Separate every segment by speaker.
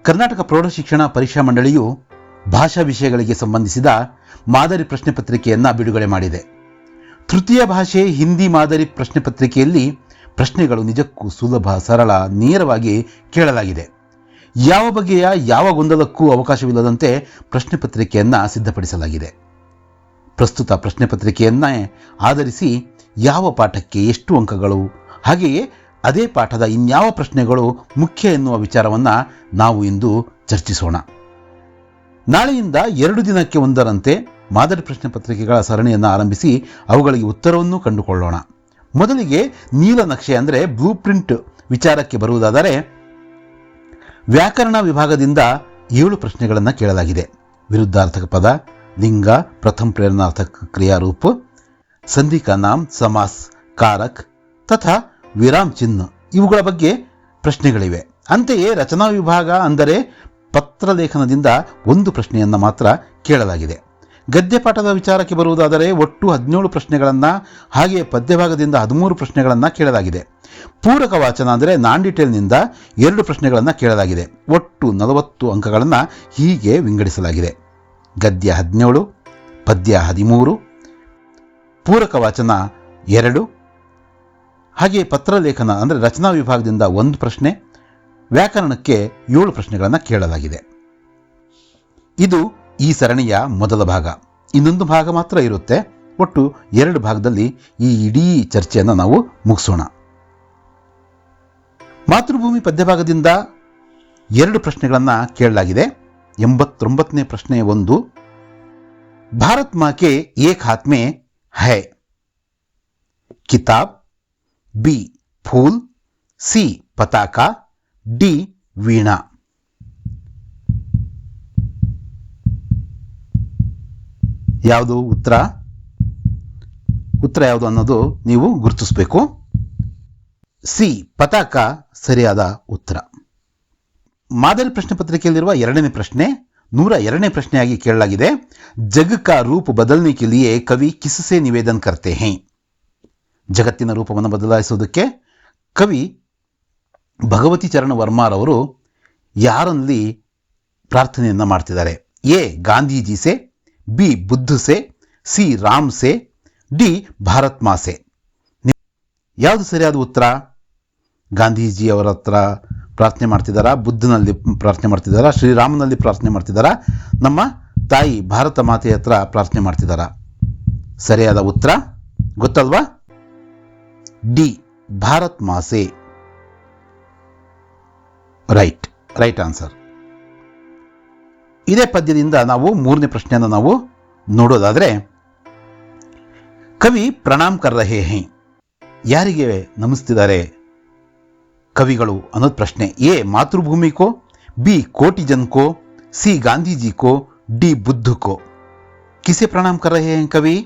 Speaker 1: ಕರ್ನಾಟಕ ಪ್ರೌಢಶಿಕ್ಷಣ ಪರೀಕ್ಷಾ ಮಂಡಳಿಯು ಭಾಷಾ ವಿಷಯಗಳಿಗೆ ಸಂಬಂಧಿಸಿದ ಮಾದರಿ ಪ್ರಶ್ನೆ ಪತ್ರಿಕೆಯನ್ನು ಬಿಡುಗಡೆ ಮಾಡಿದೆ. ತೃತೀಯ ಭಾಷೆ ಹಿಂದಿ ಮಾದರಿ ಪ್ರಶ್ನೆ ಪತ್ರಿಕೆಯಲ್ಲಿ ಪ್ರಶ್ನೆಗಳು ನಿಜಕ್ಕೂ ಸುಲಭ, ಸರಳ, ನೇರವಾಗಿ ಕೇಳಲಾಗಿದೆ. ಯಾವ ಬಗೆಯ ಯಾವ ಗೊಂದಲಕ್ಕೂ ಅವಕಾಶವಿಲ್ಲದಂತೆ ಪ್ರಶ್ನೆ ಪತ್ರಿಕೆಯನ್ನು ಸಿದ್ಧಪಡಿಸಲಾಗಿದೆ. ಪ್ರಸ್ತುತ ಪ್ರಶ್ನೆ ಪತ್ರಿಕೆಯನ್ನೇ ಆಧರಿಸಿ ಯಾವ ಪಾಠಕ್ಕೆ ಎಷ್ಟು ಅಂಕಗಳು, ಹಾಗೆಯೇ ಅದೇ ಪಾಠದ ಇನ್ಯಾವ ಪ್ರಶ್ನೆಗಳು ಮುಖ್ಯ ಎನ್ನುವ ವಿಚಾರವನ್ನು ನಾವು ಇಂದು ಚರ್ಚಿಸೋಣ. ನಾಳೆಯಿಂದ 2 ದಿನಕ್ಕೆ ಒಂದರಂತೆ ಮಾದರಿ ಪ್ರಶ್ನೆ ಪತ್ರಿಕೆಗಳ ಸರಣಿಯನ್ನು ಆರಂಭಿಸಿ ಅವುಗಳಿಗೆ ಉತ್ತರವನ್ನು ಕಂಡುಕೊಳ್ಳೋಣ. ಮೊದಲಿಗೆ ನೀಲನಕ್ಷೆ ಅಂದರೆ ಬ್ಲೂ ಪ್ರಿಂಟ್ ವಿಚಾರಕ್ಕೆ ಬರುವುದಾದರೆ, ವ್ಯಾಕರಣ ವಿಭಾಗದಿಂದ 7 ಪ್ರಶ್ನೆಗಳನ್ನು ಕೇಳಲಾಗಿದೆ. ವಿರುದ್ಧಾರ್ಥಕ ಪದ, ಲಿಂಗ, ಪ್ರಥಮ ಪ್ರೇರಣಾರ್ಥಕ ಕ್ರಿಯಾರೂಪ, ಸಂಧಿ ಕಾ ನಾಮ್, ಸಮಾಸ್, ಕಾರಕ್ ತಥಾ ವಿರಾಮ್ ಚಿಹ್ನ ಇವುಗಳ ಬಗ್ಗೆ ಪ್ರಶ್ನೆಗಳಿವೆ. ಅಂತೆಯೇ ರಚನಾ ವಿಭಾಗ ಅಂದರೆ ಪತ್ರಲೇಖನದಿಂದ 1 ಪ್ರಶ್ನೆಯನ್ನು ಮಾತ್ರ ಕೇಳಲಾಗಿದೆ. ಗದ್ಯಪಾಠದ ವಿಚಾರಕ್ಕೆ ಬರುವುದಾದರೆ ಒಟ್ಟು 17 ಪ್ರಶ್ನೆಗಳನ್ನು, ಹಾಗೆಯೇ ಪದ್ಯಭಾಗದಿಂದ 13 ಪ್ರಶ್ನೆಗಳನ್ನು ಕೇಳಲಾಗಿದೆ. ಪೂರಕ ವಾಚನ ಅಂದರೆ ನಾನ್ ಡಿಟೇಲ್ನಿಂದ 2 ಪ್ರಶ್ನೆಗಳನ್ನು ಕೇಳಲಾಗಿದೆ. ಒಟ್ಟು 40 ಅಂಕಗಳನ್ನು ಹೀಗೆ ವಿಂಗಡಿಸಲಾಗಿದೆ. ಗದ್ಯ 17, ಪದ್ಯ 13, ಪೂರಕ ವಾಚನ 2, ಹಾಗೆಯೇ ಪತ್ರಲೇಖನ ಅಂದರೆ ರಚನಾ ವಿಭಾಗದಿಂದ 1 ಪ್ರಶ್ನೆ, ವ್ಯಾಕರಣಕ್ಕೆ 7 ಪ್ರಶ್ನೆಗಳನ್ನು ಕೇಳಲಾಗಿದೆ. ಇದು ಈ ಸರಣಿಯ ಮೊದಲ ಭಾಗ. ಇನ್ನೊಂದು ಭಾಗ ಮಾತ್ರ ಇರುತ್ತೆ. ಒಟ್ಟು 2 ಭಾಗದಲ್ಲಿ ಈ ಇಡೀ ಚರ್ಚೆಯನ್ನು ನಾವು ಮುಗಿಸೋಣ. ಮಾತೃಭೂಮಿ ಪದ್ಯಭಾಗದಿಂದ 2 ಪ್ರಶ್ನೆಗಳನ್ನು ಕೇಳಲಾಗಿದೆ. 89ನೇ ಪ್ರಶ್ನೆ 1, ಭಾರತ್ ಮಾँ के एक हाथ में है किताब, बी फूल, सी पताका, डी ವೀಣಾ. ಯಾವುದು ಉತ್ತರ ಯಾವುದು ಅನ್ನೋದು ನೀವು ಗುರುತಿಸಬೇಕು. ಸಿ ಪತಾಕ ಸರಿಯಾದ ಉತ್ತರ. ಮಾದರಿ ಪ್ರಶ್ನೆ ಪತ್ರಿಕೆಯಲ್ಲಿರುವ 2ನೇ ಪ್ರಶ್ನೆ 102ನೇ ಪ್ರಶ್ನೆಯಾಗಿ ಕೇಳಲಾಗಿದೆ. ಜಗ್ ಕಾ ರೂಪ ಬದಲನೆ ಕೆ ಲಿಯೆ ಕವಿ ಕಿಸ್ಸೆ ನಿವೇದನ ಕರ್ತೆ ಹೈ. ಜಗತ್ತಿನ ರೂಪವನ್ನು ಬದಲಾಯಿಸುವುದಕ್ಕೆ ಕವಿ ಭಗವತಿ ಚರಣ ವರ್ಮಾರವರು ಯಾರಲ್ಲಿ ಪ್ರಾರ್ಥನೆಯನ್ನು ಮಾಡ್ತಿದ್ದಾರೆ? ಎ ಗಾಂಧೀಜಿ ಸೆ, ಬಿ ಬುದ್ಧ ಸೆ, ಸಿ ರಾಮ್ ಸೆ, ಡಿ ಭಾರತ್ ಮಾ ಸೆ. ಯಾವುದು ಸರಿಯಾದ ಉತ್ತರ? ಗಾಂಧೀಜಿಯವರ ಹತ್ರ ಪ್ರಾರ್ಥನೆ ಮಾಡ್ತಿದ್ದಾರಾ, ಬುದ್ಧನಲ್ಲಿ ಪ್ರಾರ್ಥನೆ ಮಾಡ್ತಿದ್ದಾರಾ, ಶ್ರೀರಾಮನಲ್ಲಿ ಪ್ರಾರ್ಥನೆ ಮಾಡ್ತಿದ್ದಾರಾ, ನಮ್ಮ ತಾಯಿ ಭಾರತ ಮಾತೆಯ ಹತ್ರ ಪ್ರಾರ್ಥನೆ ಮಾಡ್ತಿದ್ದಾರಾ? ಸರಿಯಾದ ಉತ್ತರ ಗೊತ್ತಲ್ವಾ? ಡಿ ಭಾರತ್ ಮಾ ಸೆ. Right answer. ಇದೇ ಪದ್ಯದಿಂದ ನಾವು 3ನೇ ಪ್ರಶ್ನೆಯನ್ನು ನಾವು ನೋಡೋದಾದರೆ, ಕವಿ ಪ್ರಣಾಮ್ ಕರ್ ರಹೆ ಹೈ. ಯಾರಿಗೆ ನಮಿಸ್ತಿದ್ದಾರೆ ಕವಿಗಳು ಅನ್ನೋದು ಪ್ರಶ್ನೆ. ಎ ಮಾತೃಭೂಮಿ ಕೋ, ಬಿ ಕೋಟಿ ಜನ್ ಕೋ, ಸಿ ಗಾಂಧೀಜಿ ಕೋ, ಡಿ ಬುದ್ಧ ಕೋ. ಕಿಸೆ ಪ್ರಣಾಮ್ ಕರ್ ರಹೆ ಹೈ ಕವಿ?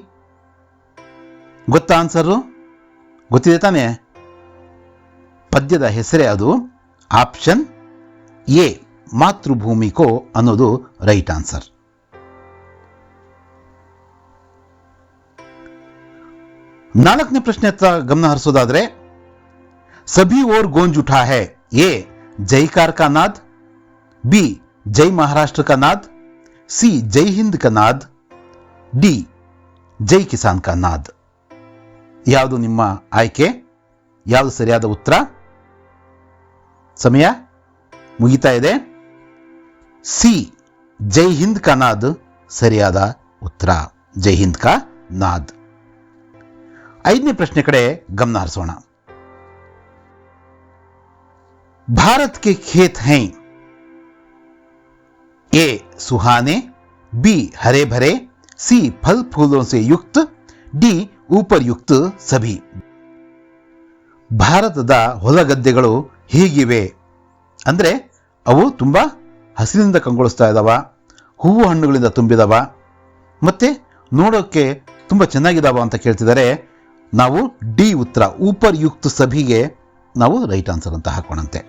Speaker 1: ಗೊತ್ತಾ ಆನ್ಸರು? ಗೊತ್ತಿದೆ ತಾನೇ? ಪದ್ಯದ ಹೆಸರೇ ಅದು. ಆಪ್ಷನ್ ಎ ಮಾತೃಭೂಮಿ ಕೋ ಅನ್ನೋದು ರೈಟ್ ಆನ್ಸರ್. ನಾಲ್ಕನೇ ಪ್ರಶ್ನೆ ಹತ್ರ ಗಮನ ಹರಿಸೋದಾದ್ರೆ, ಸಭಿ ಓರ್ ಗೋಂಜ್ ಉಠಾ ಹೈ. ಎ ಜೈಕಾರ ಕಾ ನಾದ್, ಬಿ ಜೈ ಮಹಾರಾಷ್ಟ್ರ ಕಾ ನಾದ್, ಸಿ ಜೈ ಹಿಂದ್ ಕಾ ನಾದ್, ಡಿ ಜೈ ಕಿಸಾನ್ ಕಾ ನಾದ್. ಯಾವುದು ನಿಮ್ಮ ಆಯ್ಕೆ? ಯಾವುದು ಸರಿಯಾದ ಉತ್ತರ? ಸಮಯ ಮುಗಿತಾ ಇದೆ. ಸಿ ಜೈ ಹಿಂದ್ ಕಾ ನಾದ್ ಸರಿಯಾದ ಉತ್ತರ. ಜೈ ಹಿಂದ್ ಕಾ ನಾದ್. 5ನೇ ಪ್ರಶ್ನೆ ಕಡೆ ಗಮನ ಹರಿಸೋಣ. भारत के खेत हैं. ए सुहाने, बी हरे भरे, सी फल फूलों से युक्त, डी ऊपर युक्त सभी. ಭಾರತದ ಹೊಲಗದ್ದೆಗಳು ಹೀಗಿವೆ ಅಂದರೆ ಅವು ತುಂಬ ಹಸಿರಿನಿಂದ ಕಂಗೊಳಿಸ್ತಾ ಇದ್ದಾವ, ಹೂವು ಹಣ್ಣುಗಳಿಂದ ತುಂಬಿದವ, ಮತ್ತೆ ನೋಡೋಕ್ಕೆ ತುಂಬ ಚೆನ್ನಾಗಿದ್ದಾವ ಅಂತ ಕೇಳ್ತಿದ್ದಾರೆ. ನಾವು ಡಿ ಉತ್ತರ ಊಪರ್ ಯುಕ್ತ ಸಭಿಗೆ ನಾವು ರೈಟ್ ಆನ್ಸರ್ ಅಂತ ಹಾಕೋಣಂತೆ.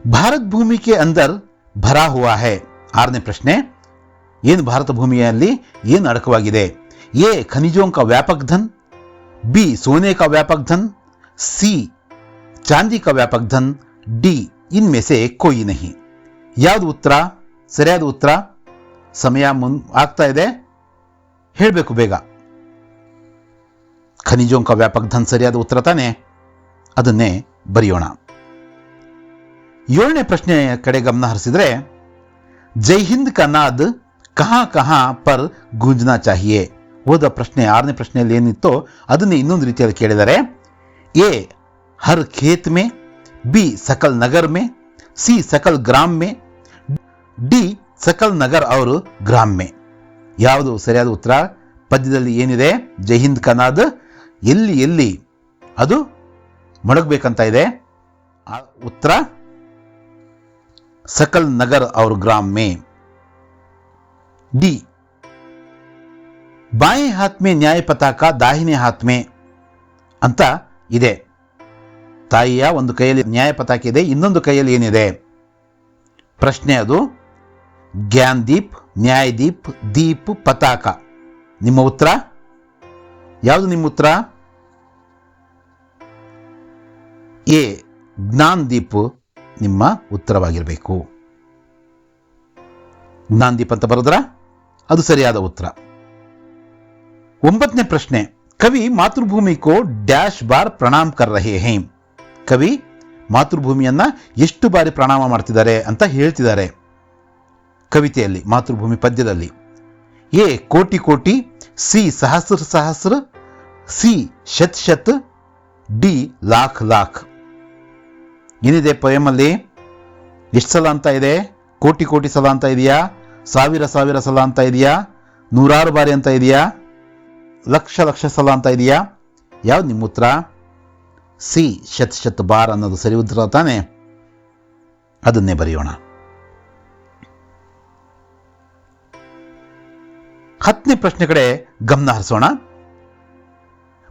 Speaker 1: ಭಾರತ್ ಭೂಮಿ ಕೆ ಅಂದರ್ ಭರಾ ಹುವಾ ಹೈ. 6ನೇ ಪ್ರಶ್ನೆ, ಏನು ಭಾರತ ಭೂಮಿಯಲ್ಲಿ ಏನು ಅಡಕವಾಗಿದೆ? ಎ ಖನಿಜೋಂ ಕಾ ವ್ಯಾಪಕ್ ಧನ್, बी सोने का व्यापक धन, सी चांदी का व्यापक धन, डी ಇನ್ಮೆ ಸೆ ಕೋಯಿ ನಹಿ. ಯಾವುದು ಉತ್ತರ? ಸರಿಯಾದ ಉತ್ತರ. ಸಮಯ ಆಗ್ತಾ ಇದೆ, ಹೇಳಬೇಕು ಬೇಗ. ಖನಿಜೋಂ ಕಾ ವ್ಯಾಪಕ ಧನ್ ಸರಿಯಾದ ಉತ್ತರ ತಾನೆ, ಅದನ್ನೇ ಬರೆಯೋಣ. 7ನೇ ಪ್ರಶ್ನೆಯ ಕಡೆ ಗಮನ ಹರಿಸಿದ್ರೆ, ಜೈ ಹಿಂದ್ ಕಾ ನಾದ್ ಕಹಾ ಕಹಾ ಪರ್ ಗೂಂಜನಾ ಚಾಹಿಯೆ. ಹೋದ ಪ್ರಶ್ನೆ 6ನೇ ಪ್ರಶ್ನೆಯಲ್ಲಿ ಏನಿತ್ತೋ ಅದನ್ನೇ ಇನ್ನೊಂದು ರೀತಿಯಲ್ಲಿ ಕೇಳಿದರೆ, ಎ ಹರ್ ಖೇತ್ ಮೇ, ಬಿ ಸಕಲ್ ನಗರ್ ಮೇ, ಸಿ ಸಕಲ್ ಗ್ರಾಮ್ ಮೇ, ಡಿ ಸಕಲ್ ನಗರ್ ಅವರು ಗ್ರಾಮ್ ಮೇ. ಯಾವುದು ಸರಿಯಾದ ಉತ್ತರ? ಪದ್ಯದಲ್ಲಿ ಏನಿದೆ ಜೈ ಹಿಂದ್ ಕಾ ನಾದ್ ಎಲ್ಲಿ ಎಲ್ಲಿ ಅದು ಮೊಳಗಬೇಕಂತ ಇದೆ. ಉತ್ತರ सकल नगर और ग्राम में. डी बाएं हाथ में न्याय पताका दाहिने हाथ में ಅಂತ ಇದೆ. ತಾಯಿಯ ಒಂದು ಕೈಯಲ್ಲಿ ನ್ಯಾಯ ಪತಾಕ ಇದೆ, ಇನ್ನೊಂದು ಕೈಯಲ್ಲಿ ಏನಿದೆ? ಪ್ರಶ್ನೆ ಅದು. ಜ್ಞಾನ್ ದೀಪ್, ನ್ಯಾಯ ದೀಪ್, ದೀಪ್, ಪತಾಕ. ನಿಮ್ಮ ಉತ್ತರ ಯಾವುದು? ನಿಮ್ಮ ಉತ್ತರ ಎ ಜ್ಞಾನ್ ದೀಪ್ ನಿಮ್ಮ ಉತ್ತರವಾಗಿರಬೇಕು. ಜ್ಞಾನ್ ದೀಪ್ ಅಂತ ಬರೋದ್ರ ಅದು ಸರಿಯಾದ ಉತ್ತರ. 9ನೇ ಪ್ರಶ್ನೆ, ಕವಿ ಮಾತೃಭೂಮಿ ಕೋ ಡ್ಯಾಶ್ ಬಾರ್ ಪ್ರಣಾಮ್ ಕರ್ ರಹೆ ಹೈ. ಕವಿ ಮಾತೃಭೂಮಿಯನ್ನ ಎಷ್ಟು ಬಾರಿ ಪ್ರಣಾಮ ಮಾಡ್ತಿದ್ದಾರೆ ಅಂತ ಹೇಳ್ತಿದ್ದಾರೆ ಕವಿತೆಯಲ್ಲಿ, ಮಾತೃಭೂಮಿ ಪದ್ಯದಲ್ಲಿ. ಎ ಕೋಟಿ ಕೋಟಿ, ಸಿ ಸಹಸ್ರ ಸಹಸ್ರ, ಸಿ ಶತ್ ಶತ್, ಡಿ ಲಾಖ್ ಲಾಖ್. ಏನಿದೆ ಪೊಯಮಲ್ಲಿ? ಎಷ್ಟು ಸಲ ಅಂತ ಇದೆ? ಕೋಟಿ ಕೋಟಿ ಸಲ ಅಂತ ಇದೆಯಾ? ಸಾವಿರ ಸಾವಿರ ಸಲ ಅಂತ ಇದೆಯಾ? ನೂರಾರು ಬಾರಿ ಅಂತ ಇದೆಯಾ? ಲಕ್ಷ ಲಕ್ಷ ಸಲ ಅಂತ ಇದೆಯಾ? ಯಾವ್ದು ನಿಮ್ಮ ಉತ್ತರ? ಸಿ ಶತ್ ಶತ್ ಬಾರ್ ಅನ್ನೋದು ಸರಿ ಉತ್ತರ ತಾನೆ, ಅದನ್ನೇ ಬರೆಯೋಣ. 10ನೇ ಪ್ರಶ್ನೆ ಕಡೆ ಗಮನ ಹರಿಸೋಣ.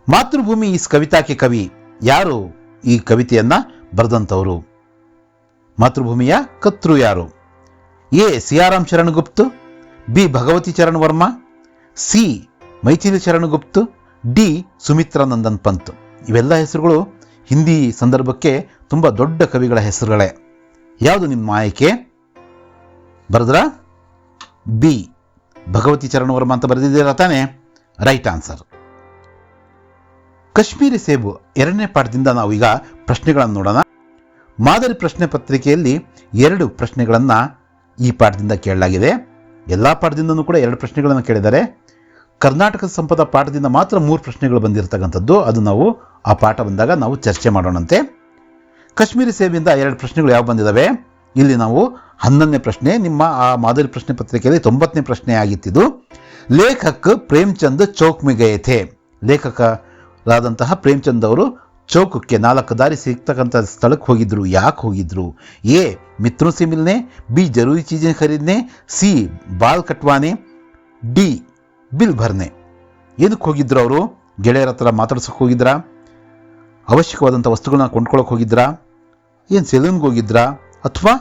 Speaker 1: ಮಾತೃಭೂಮಿ ಇಸ್ ಕವಿತಾಕ್ಕೆ ಕವಿ. ಯಾರು ಈ ಕವಿತೆಯನ್ನ ಬರೆದಂಥವರು? ಮಾತೃಭೂಮಿಯ ಕರ್ತೃ ಯಾರು? A Siyaram Sharan Gupt, B Bhagwati Charan Verma, C Maithili Charan Gupt, D Sumitra Nandan Pant. ಇವೆಲ್ಲ ಹೆಸರುಗಳು ಹಿಂದಿ ಸಂದರ್ಭಕ್ಕೆ ತುಂಬ ದೊಡ್ಡ ಕವಿಗಳ ಹೆಸರುಗಳೇ. ಯಾವುದು ನಿಮ್ಮ ಆಯ್ಕೆ? ಬರೆದ್ರ? ಬಿ ಭಗವತಿ ಚರಣ್ ವರ್ಮಾ ಅಂತ ಬರೆದಿದ್ದೀರಾ ತಾನೆ, ರೈಟ್ ಆನ್ಸರ್. ಕಾಶ್ಮೀರಿ ಸೇಬು 2ನೇ ಪಾಠದಿಂದ ನಾವು ಈಗ ಪ್ರಶ್ನೆಗಳನ್ನು ನೋಡೋಣ. ಮಾದರಿ ಪ್ರಶ್ನೆ ಪತ್ರಿಕೆಯಲ್ಲಿ 2 ಪ್ರಶ್ನೆಗಳನ್ನು ಈ ಪಾಠದಿಂದ ಕೇಳಲಾಗಿದೆ. ಎಲ್ಲ ಪಾಠದಿಂದನೂ ಕೂಡ 2 ಪ್ರಶ್ನೆಗಳನ್ನು ಕೇಳಿದ್ದಾರೆ. ಕರ್ನಾಟಕ ಸಂಪದ ಪಾಠದಿಂದ ಮಾತ್ರ 3 ಪ್ರಶ್ನೆಗಳು ಬಂದಿರತಕ್ಕಂಥದ್ದು. ಅದು ನಾವು ಆ ಪಾಠ ಬಂದಾಗ ನಾವು ಚರ್ಚೆ ಮಾಡೋಣಂತೆ. ಕಾಶ್ಮೀರಿ ಸೇಬಿಂದ 2 ಪ್ರಶ್ನೆಗಳು ಯಾವ ಬಂದಿದ್ದಾವೆ? ಇಲ್ಲಿ ನಾವು 11ನೇ ಪ್ರಶ್ನೆ, ನಿಮ್ಮ ಆ ಮಾದರಿ ಪ್ರಶ್ನೆ ಪತ್ರಿಕೆಯಲ್ಲಿ 90ನೇ ಪ್ರಶ್ನೆ ಆಗಿತ್ತಿದ್ದು. ಲೇಖಕ್ ಪ್ರೇಮ್ಚಂದ್ ಚೌಕ್ ಮೇ ಗಯೇ ಥೇ. ಲೇಖಕರಾದಂತಹ ಪ್ರೇಮ್ಚಂದ್ ಅವರು ಚೌಕಕ್ಕೆ 4 ದಾರಿ ಸಿಗ್ತಕ್ಕಂಥ ಸ್ಥಳಕ್ಕೆ ಹೋಗಿದ್ರು. ಯಾಕೆ ಹೋಗಿದ್ರು? ಎ ಮಿತ್ರೋं से मिलने, बी जरूरी चीजें खरीदने, ಸಿ ಬಾಲ್ ಕಟ್ವಾನೆ, ಡಿ ಬಿಲ್ ಭರ್ನೆ. ಏನಕ್ಕೆ ಹೋಗಿದ್ರು ಅವರು? ಗೆಳೆಯರ ಹತ್ರ ಮಾತಾಡ್ಸೋಕೆ ಹೋಗಿದ್ರಾ? ಅವಶ್ಯಕವಾದಂಥ ವಸ್ತುಗಳನ್ನ ಕೊಂಡ್ಕೊಳ್ಳೋಕೆ ಹೋಗಿದ್ರಾ? ಏನು ಸೆಲೂನ್ಗೆ ಹೋಗಿದ್ರಾ? ಅಥವಾ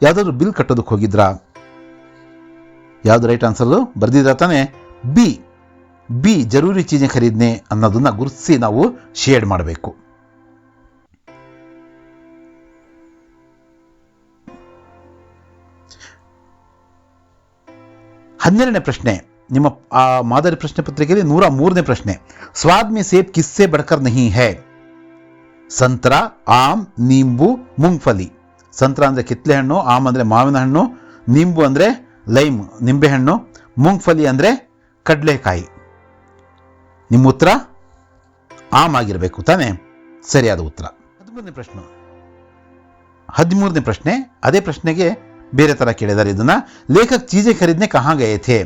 Speaker 1: ಯಾವುದಾದ್ರೂ ಬಿಲ್ ಕಟ್ಟೋದಕ್ಕೆ ಹೋಗಿದ್ರಾ? ಯಾವುದು ರೈಟ್ ಆನ್ಸರ್ ಬರ್ದಿದ್ರ ತಾನೆ? ಬಿ ಜರೂರಿ ಚೀಜೆ ಖರೀದನೆ ಅನ್ನೋದನ್ನ ಗುರುತಿಸಿ ನಾವು ಶೇಡ್ ಮಾಡಬೇಕು. ಹನ್ನೆರಡನೇ ಪ್ರಶ್ನೆ, ನಿಮ್ಮ ಆ ಮಾದರಿ ಪ್ರಶ್ನೆ ಪತ್ರಿಕೆಯಲ್ಲಿ 103ನೇ ಪ್ರಶ್ನೆ. ಸ್ವಾದ್ ಮೇ ಸೇಬ್ ಕಿಸ್ಸೆ ಬಡ್ಕರ್ ನಹಿ ಹೈ. ಸಂತ್ರ, ಆಮ್, ನಿಂಬು, ಮೂಂಗ್ಫಲಿ. ಸಂತ್ರ ಅಂದರೆ ಕಿತ್ಲೆ ಹಣ್ಣು, ಆಮ್ ಅಂದರೆ ಮಾವಿನ ಹಣ್ಣು, ನಿಂಬು ಅಂದರೆ ಲೈಮ್ ನಿಂಬೆ ಹಣ್ಣು, ಮೂಂಗ್ಫಲಿ ಅಂದರೆ ಕಡಲೆಕಾಯಿ. ನಿಮ್ಮ ಉತ್ತರ ಆಮ್ ಆಗಿರಬೇಕು ತಾನೆ, ಸರಿಯಾದ ಉತ್ತರ. 13ನೇ ಪ್ರಶ್ನೆ ಅದೇ ಪ್ರಶ್ನೆಗೆ ಬೇರೆ ಥರ ಕೇಳಿದ್ದಾರೆ ಇದನ್ನ. ಲೇಖಕ್ ಚೀಜೆ ಖರೀದನೆ ಕಹಾ ಗಯೇ ಥೇ.